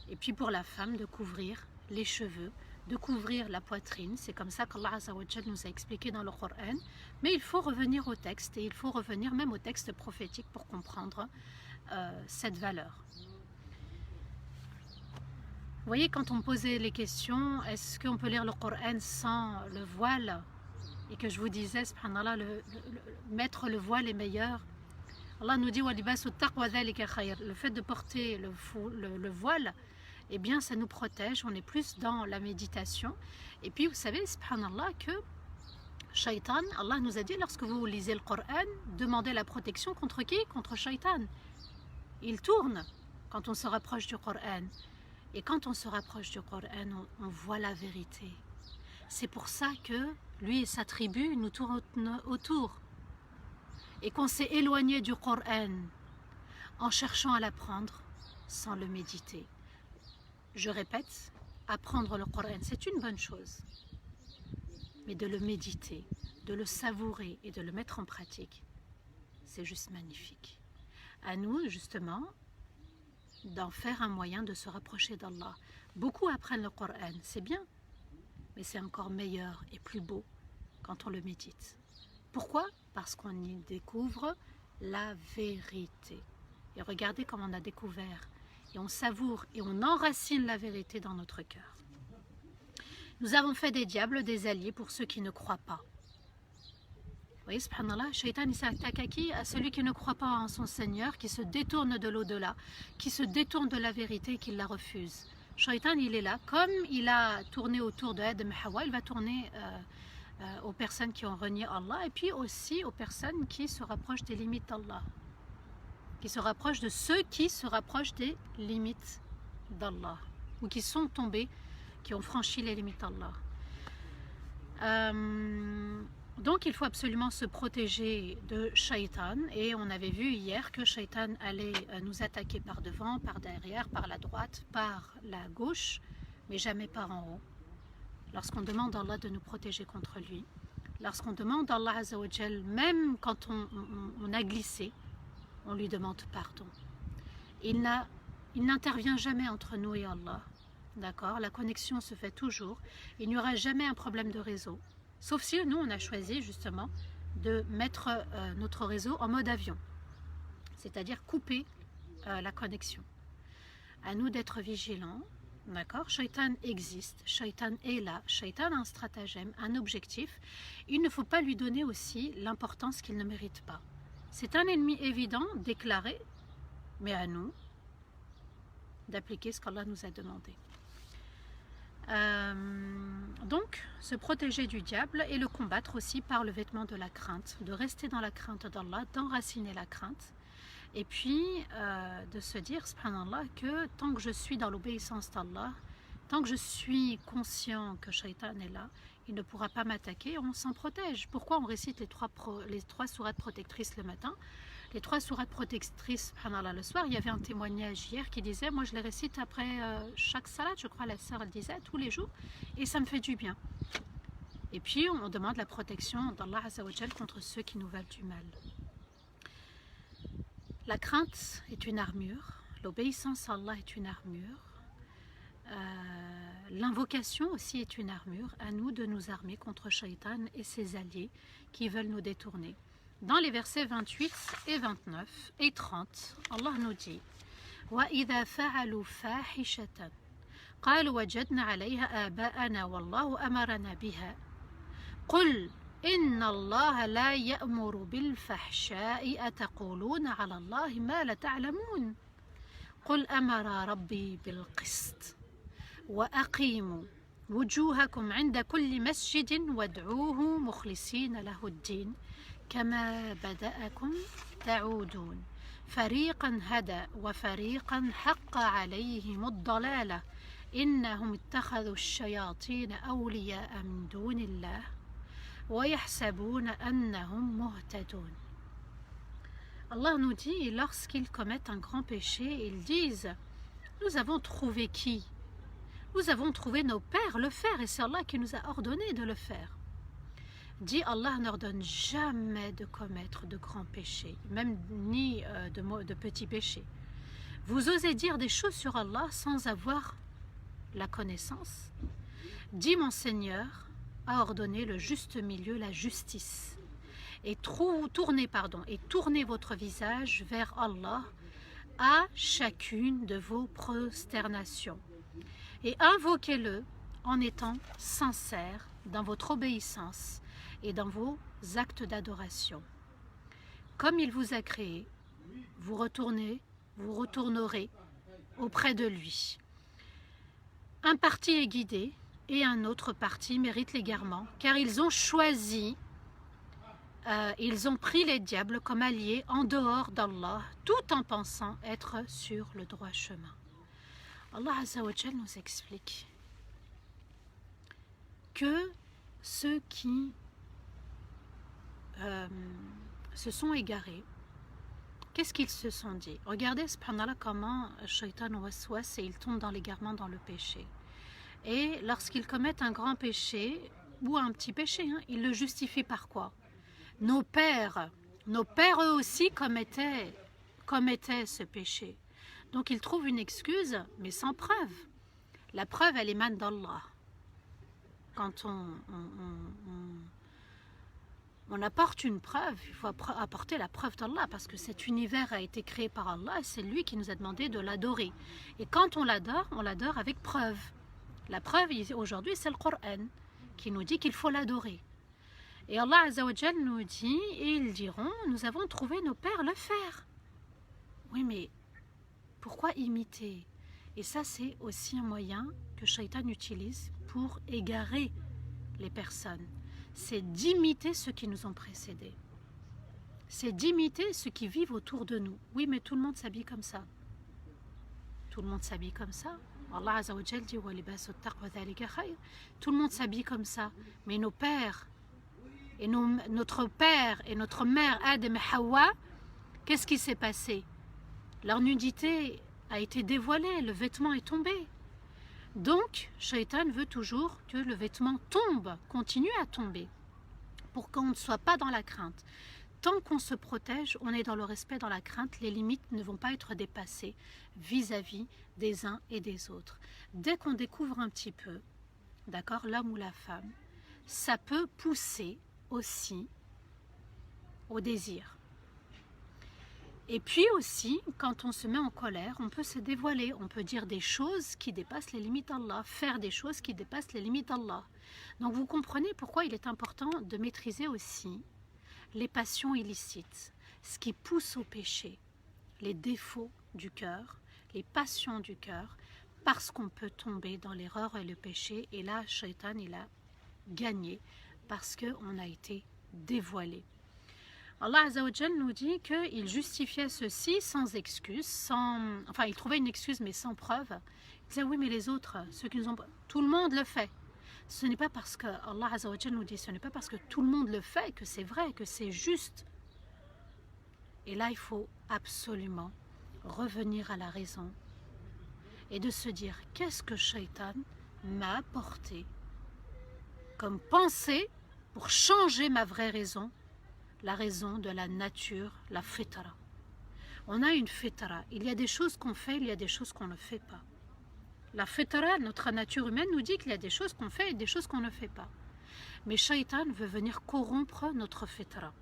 Et puis pour la femme, de couvrir les cheveux, de couvrir la poitrine. C'est comme ça qu'Allah Azza wa Jal nous a expliqué dans le Coran. Mais il faut revenir au texte et il faut revenir même au texte prophétique pour comprendre cette valeur. Vous voyez, quand on me posait les questions, est-ce qu'on peut lire le Coran sans le voile? Et que je vous disais, subhanallah, mettre le voile est meilleur. Allah nous dit, le fait de porter le voile, eh bien, ça nous protège, on est plus dans la méditation. Et puis, vous savez, subhanallah, que Shaitan, Allah nous a dit, lorsque vous lisez le Coran, demandez la protection contre qui? Contre Shaitan. Il tourne quand on se rapproche du Coran. Et quand on se rapproche du Coran, on voit la vérité. C'est pour ça que lui et sa tribu nous tournent autour. Et qu'on s'est éloigné du Coran en cherchant à l'apprendre sans le méditer. Je répète, apprendre le Coran, c'est une bonne chose. Mais de le méditer, de le savourer et de le mettre en pratique, c'est juste magnifique. À nous, justement, d'en faire un moyen de se rapprocher d'Allah. Beaucoup apprennent le Coran, c'est bien. mais c'est encore meilleur et plus beau quand on le médite. Pourquoi? Parce qu'on y découvre la vérité. Et regardez comme on a découvert, et on savoure et on enracine la vérité dans notre cœur. Nous avons fait des diables des alliés pour ceux qui ne croient pas. Vous voyez, subhanallah, Shaitan il s'attaque à qui? À celui qui ne croit pas en son Seigneur, qui se détourne de l'au-delà, qui se détourne de la vérité et qui la refuse. Shaitan il est là, comme il a tourné autour de Adam et Hawa, il va tourner aux personnes qui ont renié Allah et puis aussi aux personnes qui se rapprochent des limites d'Allah, qui se rapprochent de ceux qui se rapprochent des limites d'Allah ou qui sont tombés, qui ont franchi les limites d'Allah. Donc il faut absolument se protéger de Shaitan, et on avait vu hier que Shaitan allait nous attaquer par devant, par derrière, par la droite, par la gauche, mais jamais par en haut. Lorsqu'on demande à Allah de nous protéger contre lui, lorsqu'on demande à Allah Azza wa Jal, même quand on a glissé, on lui demande pardon. Il n'intervient jamais entre nous et Allah. D'accord? La connexion se fait toujours. Il n'y aura jamais un problème de réseau. Sauf si nous, on a choisi justement de mettre notre réseau en mode avion. C'est-à-dire couper la connexion. À nous d'être vigilants. D'accord? Shaitan existe. Shaitan est là. Shaitan a un stratagème, un objectif. Il ne faut pas lui donner aussi l'importance qu'il ne mérite pas. C'est un ennemi évident, déclaré, mais à nous d'appliquer ce qu'Allah nous a demandé. Donc, se protéger du diable et le combattre aussi par le vêtement de la crainte, de rester dans la crainte d'Allah, d'enraciner la crainte, et puis de se dire, subhanallah, que tant que je suis dans l'obéissance d'Allah, tant que je suis conscient que Shaitan est là, il ne pourra pas m'attaquer, on s'en protège. Pourquoi on récite les trois sourates protectrices le matin? Les 3 sourates protectrices, subhanallah, le soir, il y avait un témoignage hier qui disait, moi je les récite après chaque salat, je crois la sœur elle disait, tous les jours, et ça me fait du bien. Et puis on demande la protection d'Allah Azza wa Jal contre ceux qui nous veulent du mal. La crainte est une armure, l'obéissance à Allah est une armure, l'invocation aussi est une armure, à nous de nous armer contre Shaitan et ses alliés qui veulent nous détourner. Dans les versets 28 et 29 et 30, Allah nous dit وَإِذَا فَعَلُوا فَاحِشَةً قَالُوا وَجَدْنَا عَلَيْهَا آبَاءَنَا وَاللَّهُ أَمَرَنَا بِهَا قُلْ إِنَّ اللَّهَ لَا يَأْمُرُ بِالْفَحْشَاءِ أَتَقُولُونَ عَلَى اللَّهِ مَا لَا تَعْلَمُونَ قُلْ أَمَرَ رَبِّي بِالْقِسْطِ وَأَقِيمُوا وُجُوهَكُمْ عِنْدَ كُلِّ مَسْجِدٍ وَادْعُوهُ مُخْلِصِينَ لَهُ الدِّينَ كما بدأكم تعودون فريقا هدى وفريقا حق عليهم الضلالة إنهم اتخذوا الشياطين أولياء من دون الله ويحسبون أنهم مهتدون. Allah nous dit, lorsqu'ils commettent un grand péché, ils disent, nous avons trouvé qui? Nous avons trouvé nos pères le faire, et c'est Allah qui nous a ordonné de le faire. Dit Allah n'ordonne jamais de commettre de grands péchés, même ni de petits péchés. Vous osez dire des choses sur Allah sans avoir la connaissance. Dit mon Seigneur a ordonné le juste milieu, la justice. Et tournez votre visage vers Allah à chacune de vos prosternations. Et invoquez-le en étant sincère dans votre obéissance et dans vos actes d'adoration. Comme il vous a créé, vous retournerez auprès de lui. Un parti est guidé et un autre parti mérite l'égarement, car ils ont pris les diables comme alliés en dehors d'Allah, tout en pensant être sur le droit chemin. Allah Azza wa Jal nous explique que ceux qui se sont égarés, qu'est-ce qu'ils se sont dit? Regardez subhanallah comment Shaitan waswas et ils tombent dans l'égarement, dans le péché. Et lorsqu'ils commettent un grand péché ou un petit péché, ils le justifient par quoi? Nos pères eux aussi commettaient ce péché. Donc ils trouvent une excuse, mais sans preuve. La preuve, elle émane d'Allah. quand on apporte une preuve, il faut apporter la preuve d'Allah, parce que cet univers a été créé par Allah et c'est lui qui nous a demandé de l'adorer. Et quand on l'adore avec preuve. La preuve aujourd'hui, c'est le Coran qui nous dit qu'il faut l'adorer. Et Allah Azza wa Jal nous dit, et ils diront, nous avons trouvé nos pères le faire. Oui, mais pourquoi imiter? Et ça, c'est aussi un moyen que Shaitan utilise pour égarer les personnes. C'est d'imiter ceux qui nous ont précédés. C'est d'imiter ceux qui vivent autour de nous. Oui, mais tout le monde s'habille comme ça. Tout le monde s'habille comme ça. Allah Azza wa Jal dit tout le monde s'habille comme ça. Mais nos pères, et notre père et notre mère Adam et Hawa, qu'est-ce qui s'est passé? Leur nudité a été dévoilée, le vêtement est tombé. Donc, Shaitan veut toujours que le vêtement tombe, continue à tomber, pour qu'on ne soit pas dans la crainte. Tant qu'on se protège, on est dans le respect, dans la crainte, les limites ne vont pas être dépassées vis-à-vis des uns et des autres. Dès qu'on découvre un petit peu, d'accord, l'homme ou la femme, ça peut pousser aussi au désir. Et puis aussi, quand on se met en colère, on peut se dévoiler, on peut dire des choses qui dépassent les limites d'Allah, faire des choses qui dépassent les limites d'Allah. Donc vous comprenez pourquoi il est important de maîtriser aussi les passions illicites, ce qui pousse au péché, les défauts du cœur, les passions du cœur, parce qu'on peut tomber dans l'erreur et le péché. Et là, Shaitan, il a gagné parce qu'on a été dévoilé. Allah Azza wa Jal nous dit qu'il justifiait ceci sans excuse, enfin il trouvait une excuse mais sans preuve. Il disait oui mais les autres, ceux qui nous ont... Tout le monde le fait. Ce n'est pas parce que Allah Azza wa Jal nous dit, ce n'est pas parce que tout le monde le fait que c'est vrai, que c'est juste. Et là il faut absolument revenir à la raison et de se dire qu'est-ce que Shaitan m'a apporté comme pensée pour changer ma vraie raison, la raison de la nature, la fitra. On a une fitra. Il y a des choses qu'on fait, il y a des choses qu'on ne fait pas. La fitra, notre nature humaine, nous dit qu'il y a des choses qu'on fait et des choses qu'on ne fait pas. Mais Shaitan veut venir corrompre notre fitra.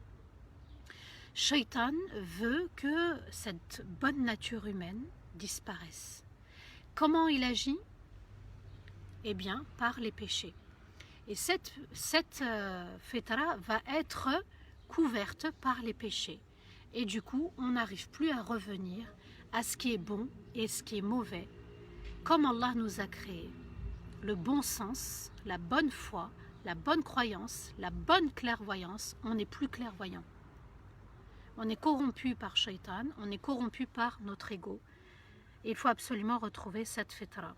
Shaitan veut que cette bonne nature humaine disparaisse. Comment il agit? Eh bien, par les péchés. Et cette fitra va être couverte par les péchés. Et du coup, on n'arrive plus à revenir à ce qui est bon et ce qui est mauvais. Comme Allah nous a créé, le bon sens, la bonne foi, la bonne croyance, la bonne clairvoyance, on n'est plus clairvoyant. On est corrompu par Shaitan, on est corrompu par notre ego. Et il faut absolument retrouver cette fitra.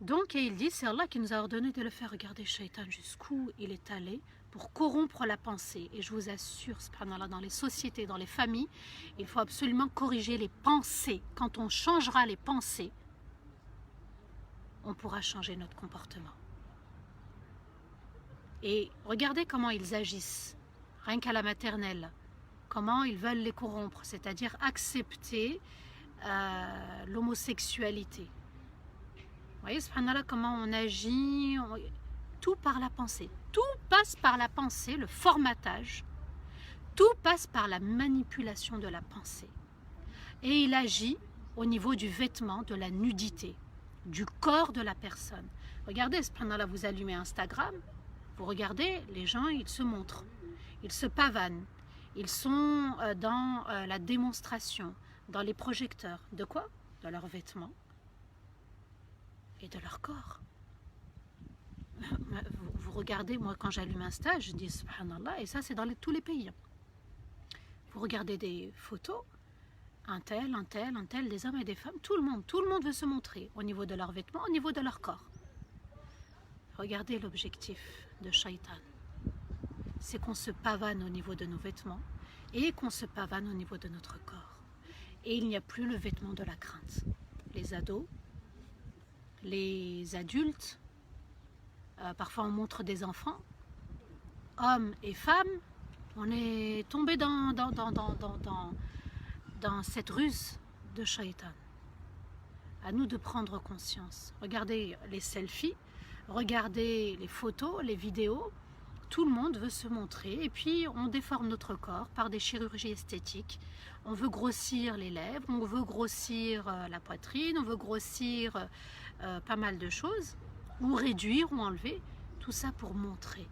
Donc, et il dit, c'est Allah qui nous a ordonné de le faire. Regarder Shaitan jusqu'où il est allé pour corrompre la pensée. Et je vous assure, subhanallah, dans les sociétés, dans les familles, il faut absolument corriger les pensées. Quand on changera les pensées, on pourra changer notre comportement. Et regardez comment ils agissent, rien qu'à la maternelle, comment ils veulent les corrompre, c'est-à-dire accepter l'homosexualité. Vous voyez, subhanallah, comment on agit, tout par la pensée. Tout passe par la pensée, le formatage. Tout passe par la manipulation de la pensée. Et il agit au niveau du vêtement, de la nudité, du corps de la personne. Regardez, subhanallah, vous allumez Instagram, vous regardez, les gens, ils se montrent, ils se pavanent, ils sont dans la démonstration, dans les projecteurs. De quoi? De leurs vêtements et de leur corps. Vous regardez, moi quand j'allume Insta, je dis subhanallah, et ça c'est dans tous les pays. Vous regardez des photos, un tel, des hommes et des femmes, tout le monde veut se montrer au niveau de leurs vêtements, au niveau de leur corps. Regardez l'objectif de Shaitan. C'est qu'on se pavane au niveau de nos vêtements et qu'on se pavane au niveau de notre corps. Et il n'y a plus le vêtement de la crainte. Les ados, les adultes, parfois on montre des enfants, hommes et femmes, on est tombé dans cette ruse de Shaitan. À nous de prendre conscience. Regardez les selfies, Regardez les photos, les vidéos, tout le monde veut se montrer et puis on déforme notre corps par des chirurgies esthétiques. On veut grossir les lèvres, on veut grossir la poitrine, on veut grossir pas mal de choses, ou réduire ou enlever, tout ça pour montrer.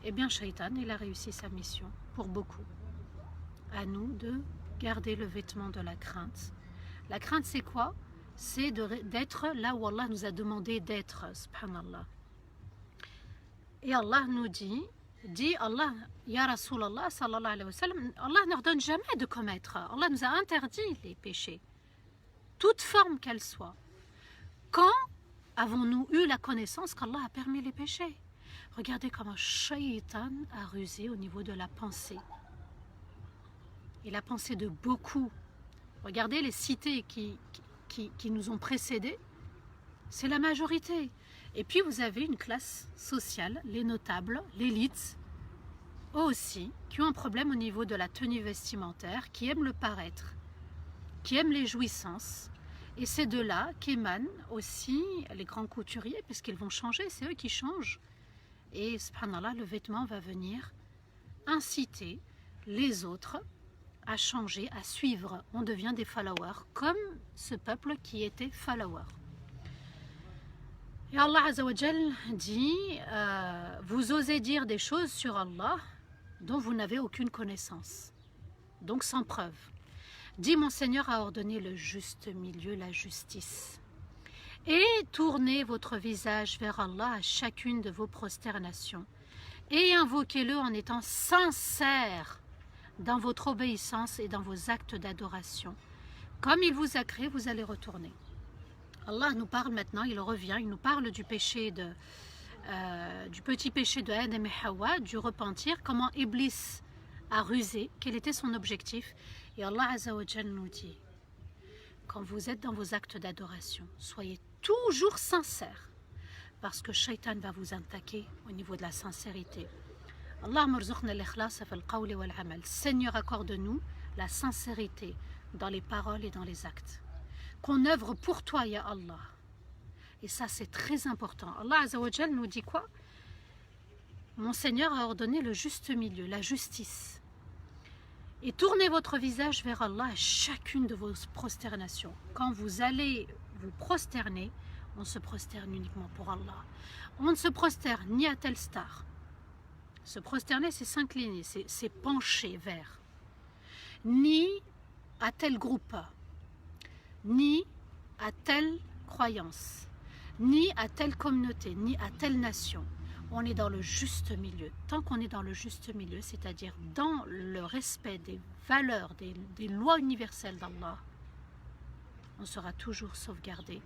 Eh bien, Shaitan, il a réussi sa mission pour beaucoup. À nous de garder le vêtement de la crainte. La crainte, c'est quoi? C'est d'être là où Allah nous a demandé d'être, subhanallah. Et Allah nous dit Allah, Ya Rasulallah, sallallahu alayhi wa sallam, Allah ne leur donne jamais de commettre. Allah nous a interdit les péchés, toute forme qu'elle soit. Quand avons-nous eu la connaissance qu'Allah a permis les péchés? Regardez comment Shaitan a rusé au niveau de la pensée. Et la pensée de beaucoup. Regardez les cités qui nous ont précédés, c'est la majorité. Et puis vous avez une classe sociale, les notables, l'élite, eux aussi, qui ont un problème au niveau de la tenue vestimentaire, qui aiment le paraître, qui aiment les jouissances. Et c'est de là qu'émanent aussi les grands couturiers, puisqu'ils vont changer, c'est eux qui changent. Et subhanallah, le vêtement va venir inciter les autres à changer, à suivre. On devient des followers, comme ce peuple qui était follower. Et Allah Azza wa Jal dit, vous osez dire des choses sur Allah dont vous n'avez aucune connaissance, donc sans preuve. Dit, mon Seigneur a ordonné le juste milieu, la justice. Et tournez votre visage vers Allah à chacune de vos prosternations et invoquez-le en étant sincère dans votre obéissance et dans vos actes d'adoration. Comme il vous a créé, vous allez retourner. Allah nous parle maintenant, il revient, il nous parle du péché du petit péché de Adam et Hawa, du repentir, comment Iblis a rusé, quel était son objectif. Et Allah Azza wa Jal nous dit, quand vous êtes dans vos actes d'adoration, soyez toujours sincères, parce que Shaitan va vous attaquer au niveau de la sincérité. Seigneur, accorde-nous la sincérité dans les paroles et dans les actes. Qu'on œuvre pour toi, ya Allah. Et ça, c'est très important. Allah Azza wa Jal nous dit quoi? Mon Seigneur a ordonné le juste milieu, la justice. Et tournez votre visage vers Allah à chacune de vos prosternations. Quand vous allez vous prosterner, on se prosterne uniquement pour Allah. On ne se prosterne ni à telle star. Se prosterner, c'est s'incliner, c'est pencher vers. Ni à tel groupe, ni à telle croyance, ni à telle communauté, ni à telle nation. On est dans le juste milieu. Tant qu'on est dans le juste milieu, c'est-à-dire dans le respect des valeurs, des lois universelles d'Allah, on sera toujours sauvegardé,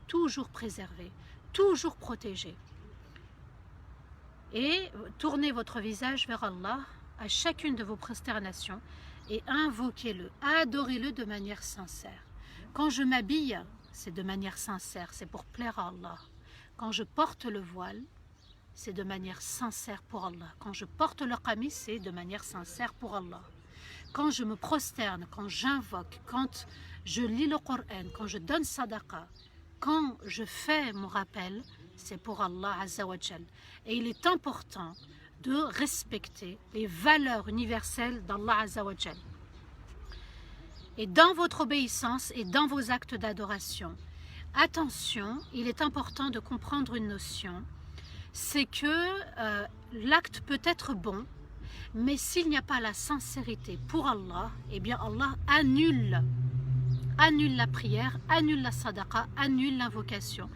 toujours préservé, toujours protégé. Et tournez votre visage vers Allah à chacune de vos prosternations et invoquez-le, adorez-le de manière sincère. Quand je m'habille, c'est de manière sincère, c'est pour plaire à Allah. Quand je porte le voile, c'est de manière sincère pour Allah. Quand je porte le qamis, c'est de manière sincère pour Allah. Quand je me prosterne, quand j'invoque, quand je lis le Coran, quand je donne sadaqa, quand je fais mon rappel, c'est pour Allah Azza wa Jal. Et il est important de respecter les valeurs universelles d'Allah Azza wa Jal. Et dans votre obéissance et dans vos actes d'adoration, attention, il est important de comprendre une notion, c'est que l'acte peut être bon, mais s'il n'y a pas la sincérité pour Allah, eh bien Allah annule la prière, annule la sadaqa, annule l'invocation,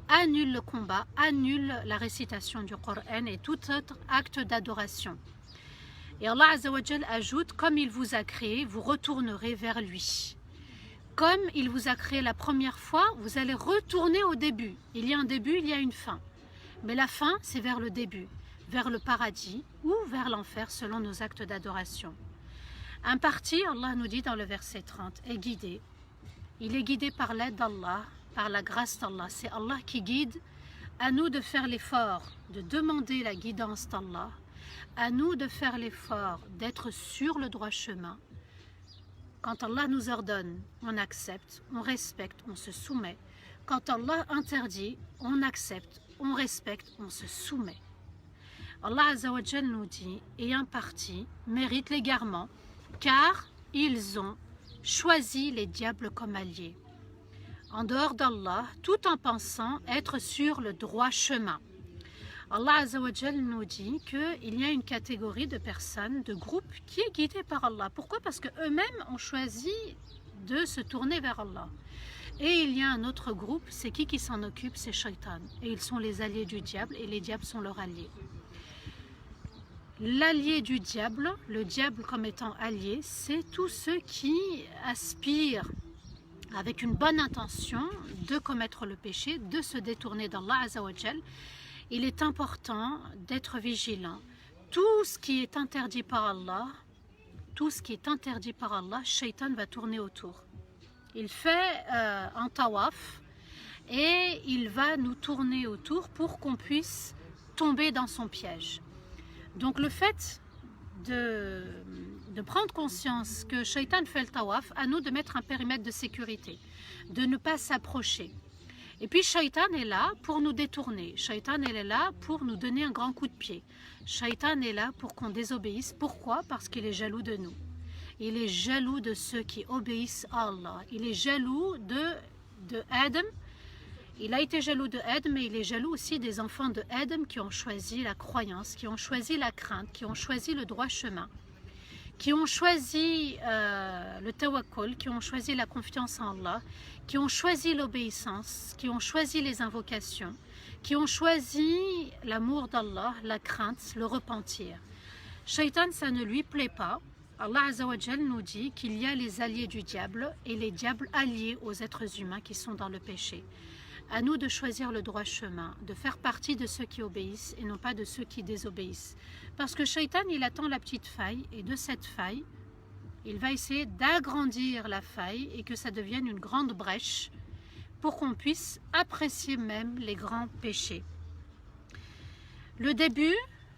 annule le combat, annule la récitation du Coran et tout autre acte d'adoration. Et Allah Azza wa Jal ajoute, comme il vous a créé, vous retournerez vers lui. Comme il vous a créé la première fois, vous allez retourner au début. Il y a un début, il y a une fin. Mais la fin, c'est vers le début, vers le paradis ou vers l'enfer selon nos actes d'adoration. Un parti, Allah nous dit dans le verset 30, est guidé. Il est guidé par l'aide d'Allah, par la grâce d'Allah. C'est Allah qui guide. À nous de faire l'effort de demander la guidance d'Allah. À nous de faire l'effort d'être sur le droit chemin. Quand Allah nous ordonne, on accepte, on respecte, on se soumet. Quand Allah interdit, on accepte, on respecte, on se soumet. Allah Azza wa Jal nous dit, et un parti mérite l'égarement, car ils ont choisi les diables comme alliés, en dehors d'Allah, tout en pensant être sur le droit chemin. Allah Azza wa Jal nous dit qu'il y a une catégorie de personnes, de groupes qui est guidée par Allah. Pourquoi? Parce qu'eux-mêmes ont choisi de se tourner vers Allah. Et il y a un autre groupe, c'est qui s'en occupe? C'est Shaitan. Et ils sont les alliés du diable et les diables sont leurs alliés. L'allié du diable, le diable comme étant allié, c'est tous ceux qui aspirent avec une bonne intention de commettre le péché, de se détourner d'Allah Azza wa Jal. Il est important d'être vigilant. Tout ce qui est interdit par Allah, Shaitan va tourner autour. Il fait un tawaf et il va nous tourner autour pour qu'on puisse tomber dans son piège. Donc le fait de prendre conscience que Shaitan fait le tawaf, à nous de mettre un périmètre de sécurité, de ne pas s'approcher. Et puis Shaitan est là pour nous détourner. Shaitan est là pour nous donner un grand coup de pied. Shaitan est là pour qu'on désobéisse. Pourquoi? Parce qu'il est jaloux de nous. Il est jaloux de ceux qui obéissent à Allah. Il est jaloux de Adam. Il a été jaloux de Adam, mais il est jaloux aussi des enfants de Adam qui ont choisi la croyance, qui ont choisi la crainte, qui ont choisi le droit chemin, qui ont choisi le tawakkul, qui ont choisi la confiance en Allah, qui ont choisi l'obéissance, qui ont choisi les invocations, qui ont choisi l'amour d'Allah, la crainte, le repentir. Shaitan, ça ne lui plaît pas. Allah Azza wa Jal nous dit qu'il y a les alliés du diable et les diables alliés aux êtres humains qui sont dans le péché. À nous de choisir le droit chemin, de faire partie de ceux qui obéissent et non pas de ceux qui désobéissent. Parce que Shaitan, il attend la petite faille et de cette faille, il va essayer d'agrandir la faille et que ça devienne une grande brèche pour qu'on puisse apprécier même les grands péchés. Le début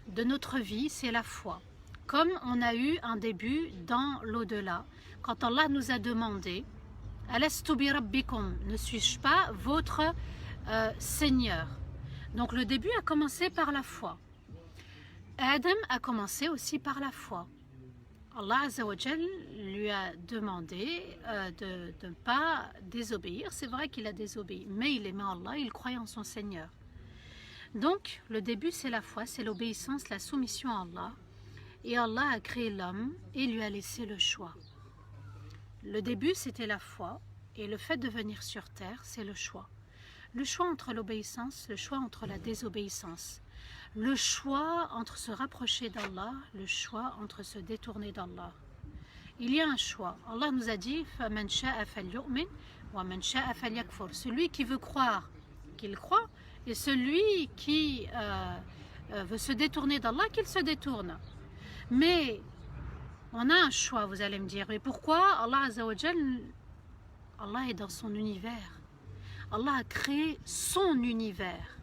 de notre vie, c'est la foi. Comme on a eu un début dans l'au-delà, quand Allah nous a demandé « Alastu bi rabbikum » ne suis-je pas votre Seigneur? Donc le début a commencé par la foi. Adam a commencé aussi par la foi. Allah Azza wa Jal lui a demandé de ne pas désobéir. C'est vrai qu'il a désobéi, mais il aimait Allah, il croyait en son Seigneur. Donc le début c'est la foi, c'est l'obéissance, la soumission à Allah. Et Allah a créé l'homme et lui a laissé le choix. Le début, c'était la foi, et le fait de venir sur terre, c'est le choix. Le choix entre l'obéissance, le choix entre la désobéissance. Le choix entre se rapprocher d'Allah, le choix entre se détourner d'Allah. Il y a un choix. Allah nous a dit « فَمَنْ شَاءَ فَلْيُؤْمِنْ وَمَنْ شَاءَ فَلْيَكْفُرْ » Celui qui veut croire, qu'il croit, et celui qui veut se détourner d'Allah, qu'il se détourne. Mais on a un choix, vous allez me dire. Mais pourquoi? Allah Azza wa Jal, Allah est dans son univers. Allah a créé son univers.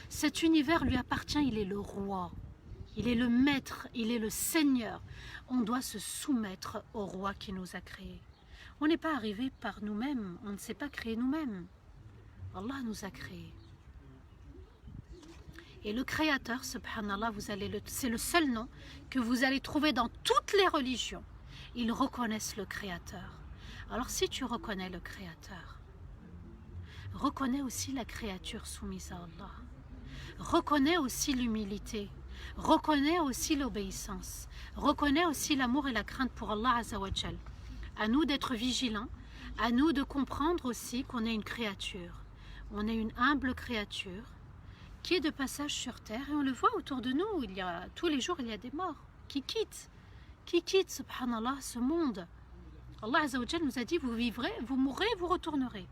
Cet univers lui appartient, il est le roi. Il est le maître, il est le seigneur. On doit se soumettre au roi qui nous a créés. On n'est pas arrivé par nous-mêmes, on ne s'est pas créé nous-mêmes. Allah nous a créés. Et le Créateur, subhanallah, c'est le seul nom que vous allez trouver dans toutes les religions. Ils reconnaissent le Créateur. Alors si tu reconnais le Créateur, reconnais aussi la créature soumise à Allah. Reconnais aussi l'humilité. Reconnais aussi l'obéissance. Reconnais aussi l'amour et la crainte pour Allah Azza wa Jal. À nous d'être vigilants. À nous de comprendre aussi qu'on est une créature. On est une humble créature qui est de passage sur terre, et on le voit autour de nous, tous les jours il y a des morts qui quittent, subhanallah, ce monde. Allah Azza wa Jal nous a dit, vous vivrez, vous mourrez, vous retournerez.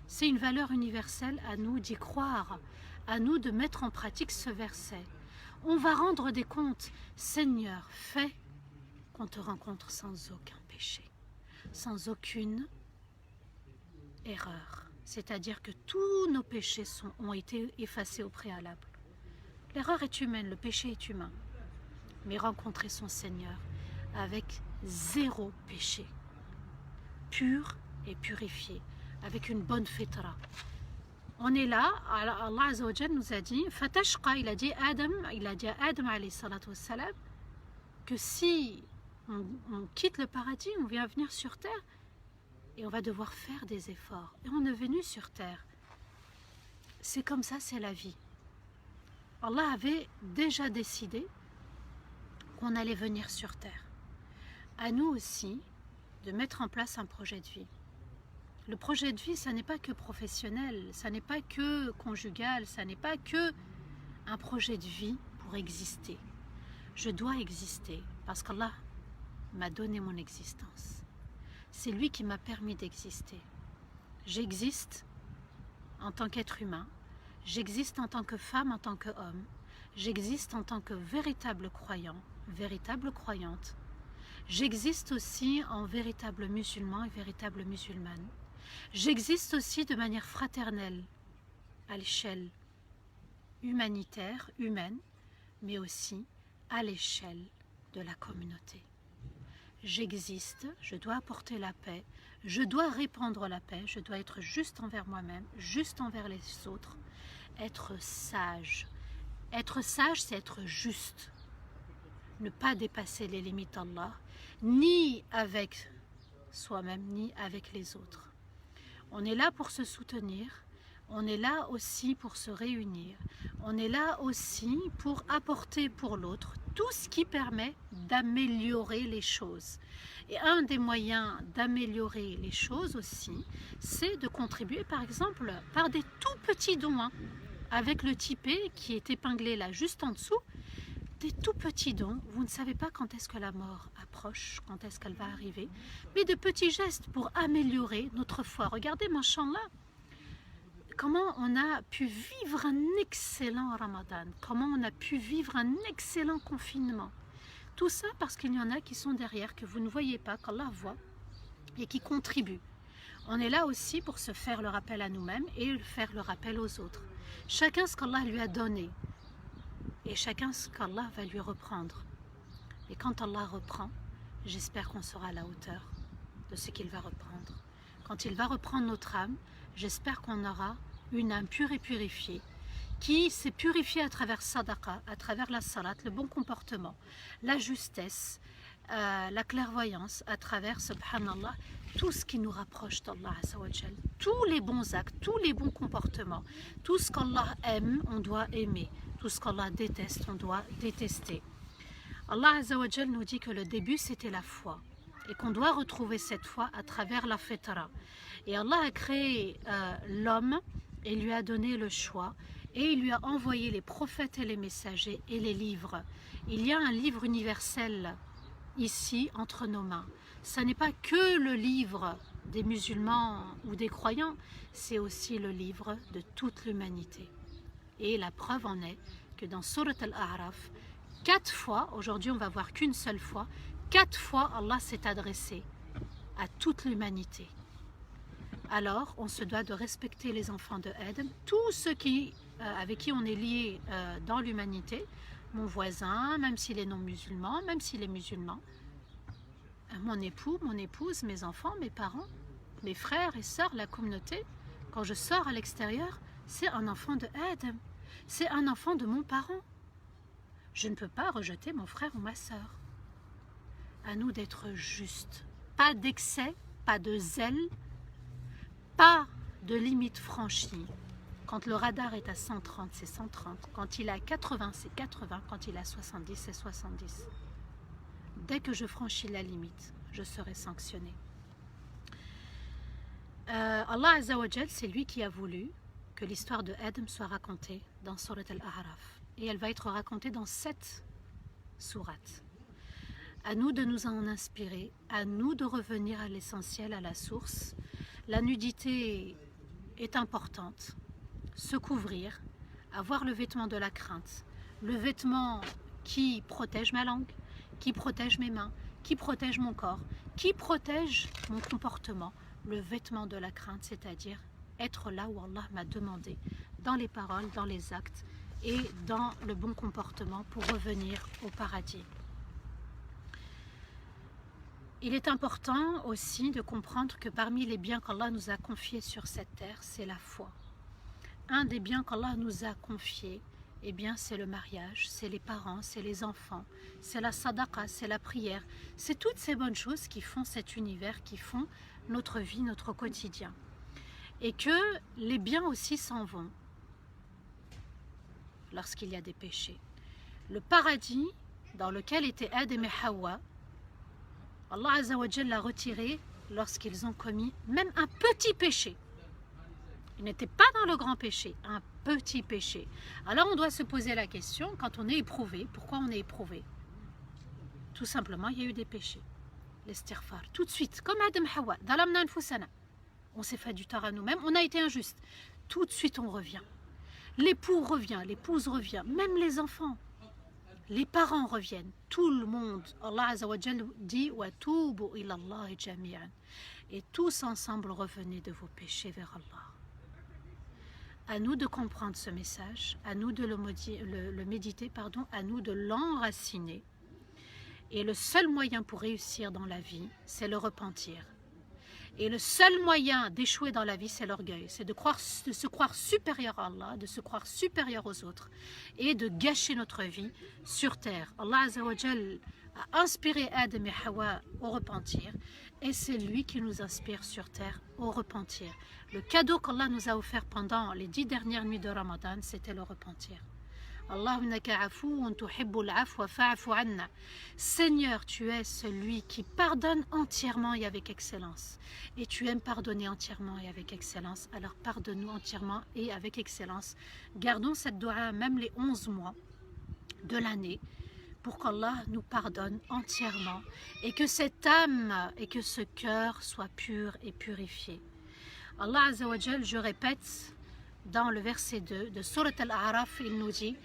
C'est une valeur universelle, à nous d'y croire, à nous de mettre en pratique ce verset. On va rendre des comptes. Seigneur, fais qu'on te rencontre sans aucun péché, sans aucune erreur. C'est-à-dire que tous nos péchés ont été effacés au préalable. L'erreur est humaine, le péché est humain. Mais rencontrer son Seigneur avec zéro péché, pur et purifié, avec une bonne fitra. On est là, Allah Azza wa Jal nous a dit, Fatashqa, il a dit à Adam alayhi salatu wassalam, que si on quitte le paradis, on vient venir sur terre, et on va devoir faire des efforts. Et on est venu sur terre. C'est comme ça, c'est la vie. Allah avait déjà décidé qu'on allait venir sur terre. À nous aussi de mettre en place un projet de vie. Le projet de vie, ça n'est pas que professionnel, ça n'est pas que conjugal, ça n'est pas que un projet de vie pour exister. Je dois exister parce qu'Allah m'a donné mon existence. C'est lui qui m'a permis d'exister. J'existe en tant qu'être humain, j'existe en tant que femme, en tant qu'homme, j'existe en tant que véritable croyant, véritable croyante. J'existe aussi en véritable musulman et véritable musulmane. J'existe aussi de manière fraternelle, à l'échelle humanitaire, humaine, mais aussi à l'échelle de la communauté. J'existe, je dois apporter la paix, je dois répandre la paix, je dois être juste envers moi-même, juste envers les autres, être sage. Être sage, c'est être juste. Ne pas dépasser les limites d'Allah, ni avec soi-même, ni avec les autres. On est là pour se soutenir, on est là aussi pour se réunir, on est là aussi pour apporter pour l'autre tout ce qui permet d'améliorer les choses. Et un des moyens d'améliorer les choses aussi, c'est de contribuer par exemple par des tout petits dons, avec le Tipeee qui est épinglé là juste en dessous, des tout petits dons. Vous ne savez pas quand est-ce que la mort approche, quand est-ce qu'elle va arriver, mais de petits gestes pour améliorer notre foi. Regardez, machallah, comment on a pu vivre un excellent Ramadan, comment on a pu vivre un excellent confinement. Tout ça parce qu'il y en a qui sont derrière, que vous ne voyez pas, qu'Allah voit, et qui contribuent. On est là aussi pour se faire le rappel à nous-mêmes et faire le rappel aux autres. Chacun ce qu'Allah lui a donné. Et chacun ce qu'Allah va lui reprendre. Et quand Allah reprend, j'espère qu'on sera à la hauteur de ce qu'il va reprendre. Quand il va reprendre notre âme, j'espère qu'on aura une âme pure et purifiée, qui s'est purifiée à travers sadaqa, à travers la salat, le bon comportement, la justesse, la clairvoyance, à travers, subhanallah, tout ce qui nous rapproche d'Allah Azza wa Jal, tous les bons actes, tous les bons comportements, tout ce qu'Allah aime, on doit aimer. Tout ce qu'Allah déteste, on doit détester. Allah Azza wa Jal nous dit que le début c'était la foi et qu'on doit retrouver cette foi à travers la fitra. Et Allah a créé l'homme et lui a donné le choix et il lui a envoyé les prophètes et les messagers et les livres. Il y a un livre universel ici entre nos mains. Ce n'est pas que le livre des musulmans ou des croyants, c'est aussi le livre de toute l'humanité. Et la preuve en est que dans Surat Al-A'raf, 4 fois, aujourd'hui on va voir qu'une seule fois, 4 fois Allah s'est adressé à toute l'humanité. Alors on se doit de respecter les enfants de Adam, tous ceux avec qui on est lié dans l'humanité, mon voisin, même s'il est non musulman, même s'il est musulman, mon époux, mon épouse, mes enfants, mes parents, mes frères et sœurs, la communauté. Quand je sors à l'extérieur, c'est un enfant de Adam. C'est un enfant de mon parent. Je ne peux pas rejeter mon frère ou ma sœur. À nous d'être justes. Pas d'excès, pas de zèle, pas de limite franchie. Quand le radar est à 130, c'est 130. Quand il est à 80, c'est 80. Quand il est à 70, c'est 70. Dès que je franchis la limite, je serai sanctionné. Allah Azza wa Jal, c'est lui qui a voulu que l'histoire de Adam soit racontée dans Surat Al-A'raf. Et elle va être racontée dans 7 sourates. À nous de nous en inspirer, à nous de revenir à l'essentiel, à la source. La nudité est importante. Se couvrir, avoir le vêtement de la crainte, le vêtement qui protège ma langue, qui protège mes mains, qui protège mon corps, qui protège mon comportement, le vêtement de la crainte, c'est-à-dire être là où Allah m'a demandé, dans les paroles, dans les actes et dans le bon comportement pour revenir au paradis. Il est important aussi de comprendre que parmi les biens qu'Allah nous a confiés sur cette terre, c'est la foi. un des biens qu'Allah nous a confiés, eh bien c'est le mariage, c'est les parents, c'est les enfants, c'est la sadaqa, c'est la prière, c'est toutes ces bonnes choses qui font cet univers, qui font notre vie, notre quotidien. Et que les biens aussi s'en vont lorsqu'il y a des péchés. Le paradis dans lequel étaient Adam et Hawa, Allah Azza wa Jalla l'a retiré lorsqu'ils ont commis même un petit péché. Ils n'étaient pas dans le grand péché, un petit péché. Alors on doit se poser la question, quand on est éprouvé, pourquoi on est éprouvé? Tout simplement, il y a eu des péchés. L'istighfar, tout de suite, comme Adam et Hawa, dalamna anfusana. On s'est fait du tort à nous-mêmes, on a été injuste. Tout de suite on revient. L'époux revient, l'épouse revient, même les enfants. Les parents reviennent, tout le monde. Allah Azza wa Jalla dit wa tubu ila Allah jami'an. Et tous ensemble revenez de vos péchés vers Allah. À nous de comprendre ce message, à nous de le méditer, à nous de l'enraciner. Et le seul moyen pour réussir dans la vie, c'est le repentir. Et le seul moyen d'échouer dans la vie, c'est l'orgueil. C'est de se croire supérieur à Allah, de se croire supérieur aux autres et de gâcher notre vie sur terre. Allah Azza wa Jal a inspiré Adam et Hawa au repentir et c'est lui qui nous inspire sur terre au repentir. Le cadeau qu'Allah nous a offert pendant les 10 dernières nuits de Ramadan, c'était le repentir. Seigneur, tu es celui qui pardonne entièrement et avec excellence. Et tu aimes pardonner entièrement et avec excellence. Alors pardonne-nous entièrement et avec excellence. Gardons cette dua même les 11 mois de l'année pour qu'Allah nous pardonne entièrement et que cette âme et que ce cœur soient purs et purifiés. Allah Azza wa Jal, je répète, dans le verset 2 de Surat Al-A'raf, il nous dit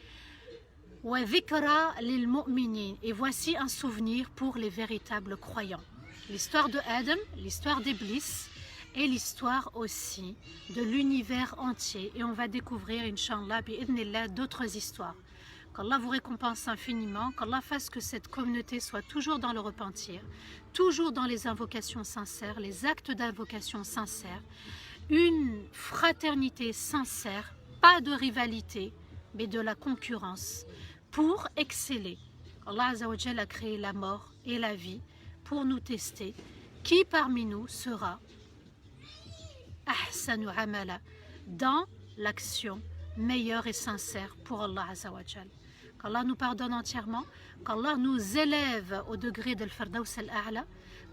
et voici un souvenir pour les véritables croyants. L'histoire de Adam, l'histoire d'Iblis et l'histoire aussi de l'univers entier. Et on va découvrir, Inch'Allah, bi'idhnillah, d'autres histoires. Qu'Allah vous récompense infiniment, qu'Allah fasse que cette communauté soit toujours dans le repentir, toujours dans les invocations sincères, les actes d'invocation sincères, une fraternité sincère, pas de rivalité, mais de la concurrence, pour exceller. Allah Azza wa Jalla a créé la mort et la vie pour nous tester. Qui parmi nous sera ahsanu amala dans l'action meilleure et sincère pour Allah Azza wa Jalla. Qu'Allah nous pardonne entièrement, qu'Allah nous élève au degré de l'Firdaus al-A'la,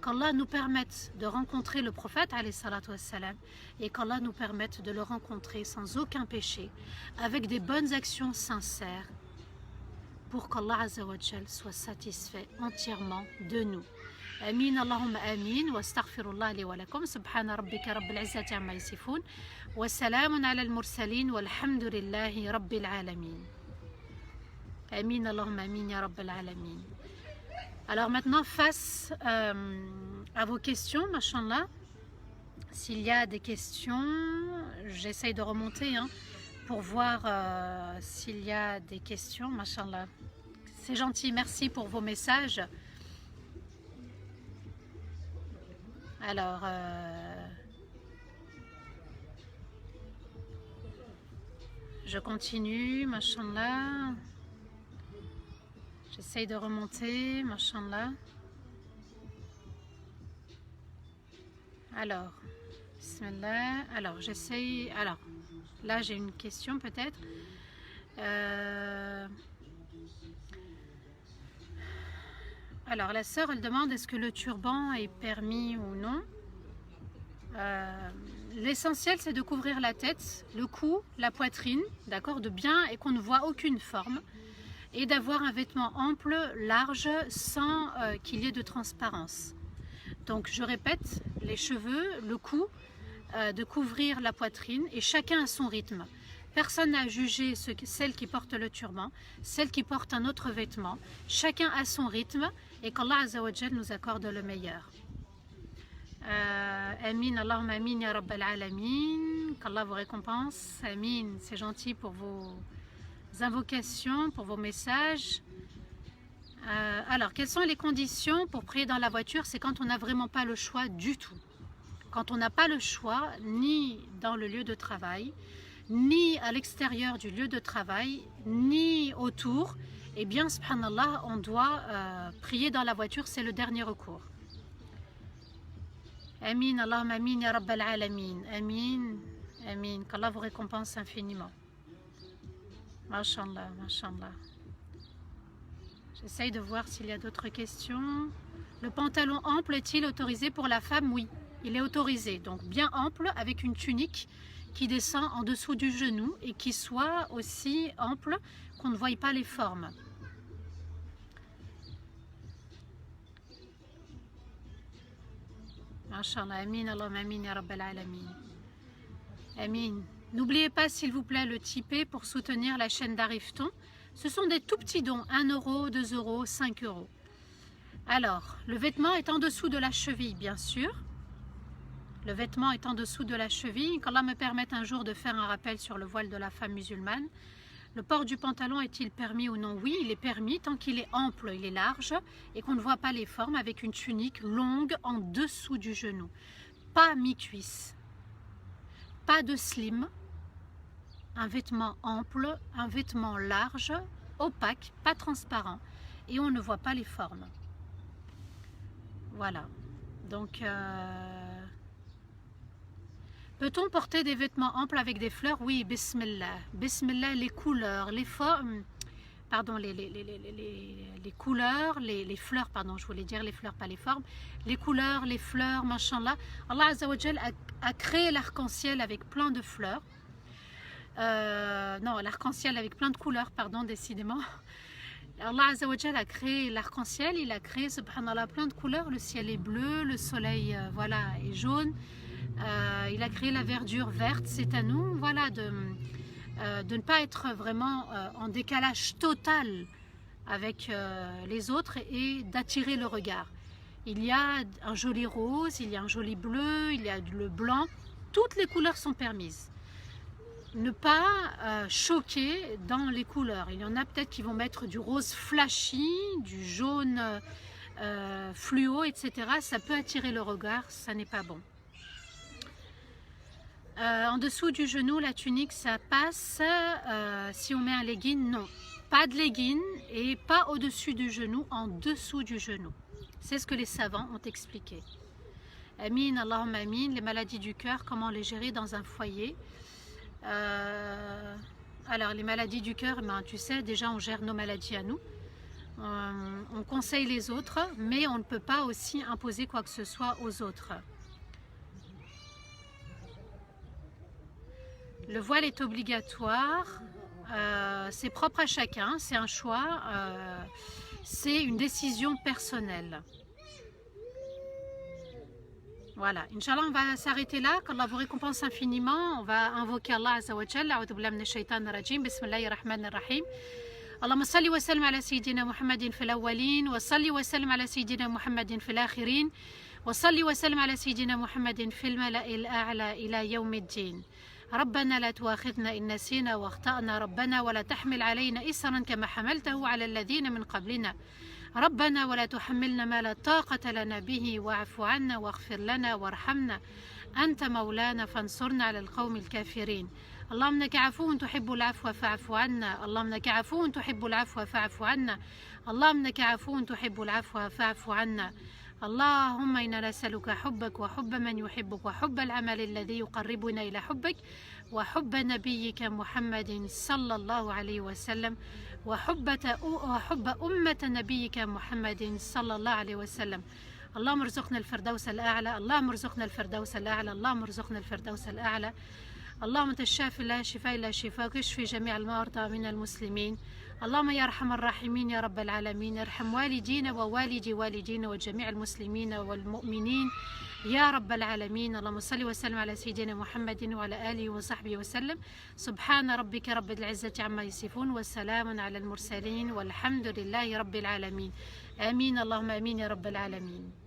qu'Allah nous permette de rencontrer le prophète alayhi salatu wassalam, et qu'Allah nous permette de le rencontrer sans aucun péché, avec des bonnes actions sincères, pour qu'Allah Azza wa Jal soit satisfait entièrement de nous. Amin, Allahumma amin, wa astaghfirullah li wa lakum, subhana rabbika rabbil izzati amma yasifun, wa salamun ala al-mursalin, walhamdulillahi rabbil alamin. Amin, Allahumma amin, ya rabbil alamin. Alors maintenant, face à vos questions, machallah, s'il y a des questions, j'essaye de remonter pour voir s'il y a des questions, machallah. C'est gentil, merci pour vos messages. Alors, je continue, machallah. J'essaye de remonter, machallah. Alors, bismillah. Alors, j'essaye. Alors, là, j'ai une question peut-être. Alors, la sœur, elle demande est-ce que le turban est permis ou non. L'essentiel, c'est de couvrir la tête, le cou, la poitrine, d'accord, de bien et qu'on ne voit aucune forme. Et d'avoir un vêtement ample, large, sans qu'il y ait de transparence. Donc je répète, les cheveux, le cou, de couvrir la poitrine et chacun à son rythme. Personne n'a jugé celle qui porte le turban, celle qui porte un autre vêtement, chacun à son rythme et qu'Allah Azza wa Jal nous accorde le meilleur. Amin, Allahumma amin ya rabbal alamin, qu'Allah vous récompense, amin, c'est gentil pour vos invocations, pour vos messages. Alors, quelles sont les conditions pour prier dans la voiture? C'est quand on n'a vraiment pas le choix du tout. Quand on n'a pas le choix, ni dans le lieu de travail, ni à l'extérieur du lieu de travail, ni autour, eh bien, subhanallah, on doit prier dans la voiture, c'est le dernier recours. Amin, Allahumma amin, ya Rabbal alamin. Amin, amin. Qu'Allah vous récompense infiniment. Mashallah, mashallah. J'essaye de voir s'il y a d'autres questions. Le pantalon ample est-il autorisé pour la femme? Oui, il est autorisé. Donc bien ample avec une tunique qui descend en dessous du genou et qui soit aussi ample qu'on ne voie pas les formes. Mashallah, amin, Allahumma amin, ya Rabbal alamin. Amin. N'oubliez pas s'il vous plaît le Tipeee pour soutenir la chaîne d'Arifton. Ce sont des tout petits dons, 1 euro, 2 euros, 5 euros. Alors, le vêtement est en dessous de la cheville, bien sûr. Le vêtement est en dessous de la cheville. Qu'Allah me permette un jour de faire un rappel sur le voile de la femme musulmane. Le port du pantalon est-il permis ou non? Oui, il est permis tant qu'il est ample, il est large et qu'on ne voit pas les formes avec une tunique longue en dessous du genou. Pas mi-cuisse, pas de slim, un vêtement ample, un vêtement large, opaque, pas transparent et on ne voit pas les formes. Voilà, donc peut-on porter des vêtements amples avec des fleurs? Oui, bismillah. Bismillah, les couleurs, les formes, pardon, les couleurs, les fleurs, pardon, je voulais dire les fleurs, pas les formes. Les couleurs, les fleurs, mashallah. Allah Azza wa Jal a créé l'arc-en-ciel avec plein de fleurs. Non, l'arc-en-ciel avec plein de couleurs, pardon, décidément. Allah Azza wa Jal a créé l'arc-en-ciel, il a créé, subhanallah, plein de couleurs. Le ciel est bleu, le soleil, voilà, est jaune. Il a créé la verdure verte, c'est à nous, voilà, de ne pas être vraiment en décalage total avec les autres et d'attirer le regard. Il y a un joli rose, il y a un joli bleu, il y a le blanc, toutes les couleurs sont permises. Ne pas choquer dans les couleurs. Il y en a peut-être qui vont mettre du rose flashy, du jaune fluo, etc. Ça peut attirer le regard, ça n'est pas bon. En dessous du genou, la tunique, ça passe. Si on met un legging, non. Pas de legging et pas au-dessus du genou, en dessous du genou. C'est ce que les savants ont expliqué. Amin, Allahumma amin. Les maladies du cœur, comment les gérer dans un foyer? Alors, les maladies du cœur, ben, tu sais, déjà on gère nos maladies à nous. On conseille les autres, mais on ne peut pas aussi imposer quoi que ce soit aux autres. Le voile est obligatoire, c'est propre à chacun, c'est un choix, c'est une décision personnelle. Voilà, Inch'Allah, on va s'arrêter là, qu'Allah vous récompense infiniment. On va invoquer Allah Azza wa Jalla, a'udhu billahi minash shaitanir rajim, bismillahir rahmanir rahim. اللهم صل وسلم على سيدنا محمد في الأولين وصل وسلم على سيدنا محمد في الآخرين وصل وسلم على سيدنا محمد في الملأ الأعلى إلى يوم الدين. ربنا لا تؤاخذنا إن نسينا واخطأنا ربنا ولا تحمل علينا إصرا كما حملته على الذين من قبلنا ربنا ولا تحملنا ما لا طاقة لنا به واعف عنا واغفر لنا وارحمنا أنت مولانا فانصرنا على القوم الكافرين. اللهم انك عفو تحب العفو فاعف عنا اللهم انك عفو تحب العفو فاعف عنا اللهم انك عفو تحب العفو فاعف عنا. اللهم إنا نسألك حبك وحب من يحبك وحب العمل الذي يقربنا إلى حبك وحب نبيك محمد صلى الله عليه وسلم وحب أمة نبيك محمد صلى الله عليه وسلم. اللهم ارزقنا الفردوس الأعلى اللهم ارزقنا الفردوس الأعلى اللهم ارزقنا الفردوس الأعلى. اللهم أنت الشافي لا شفاء إلا شفاءك اشفي جميع المرضى من المسلمين. اللهم يا أرحم الراحمين يا رب العالمين ارحم والدينا ووالدي والدينا وجميع المسلمين والمؤمنين يا رب العالمين. اللهم صل وسلم على سيدنا محمد وعلى آله وصحبه وسلم. سبحان ربك رب العزة عما يصفون والسلام على المرسلين والحمد لله رب العالمين. آمين اللهم آمين يا رب العالمين.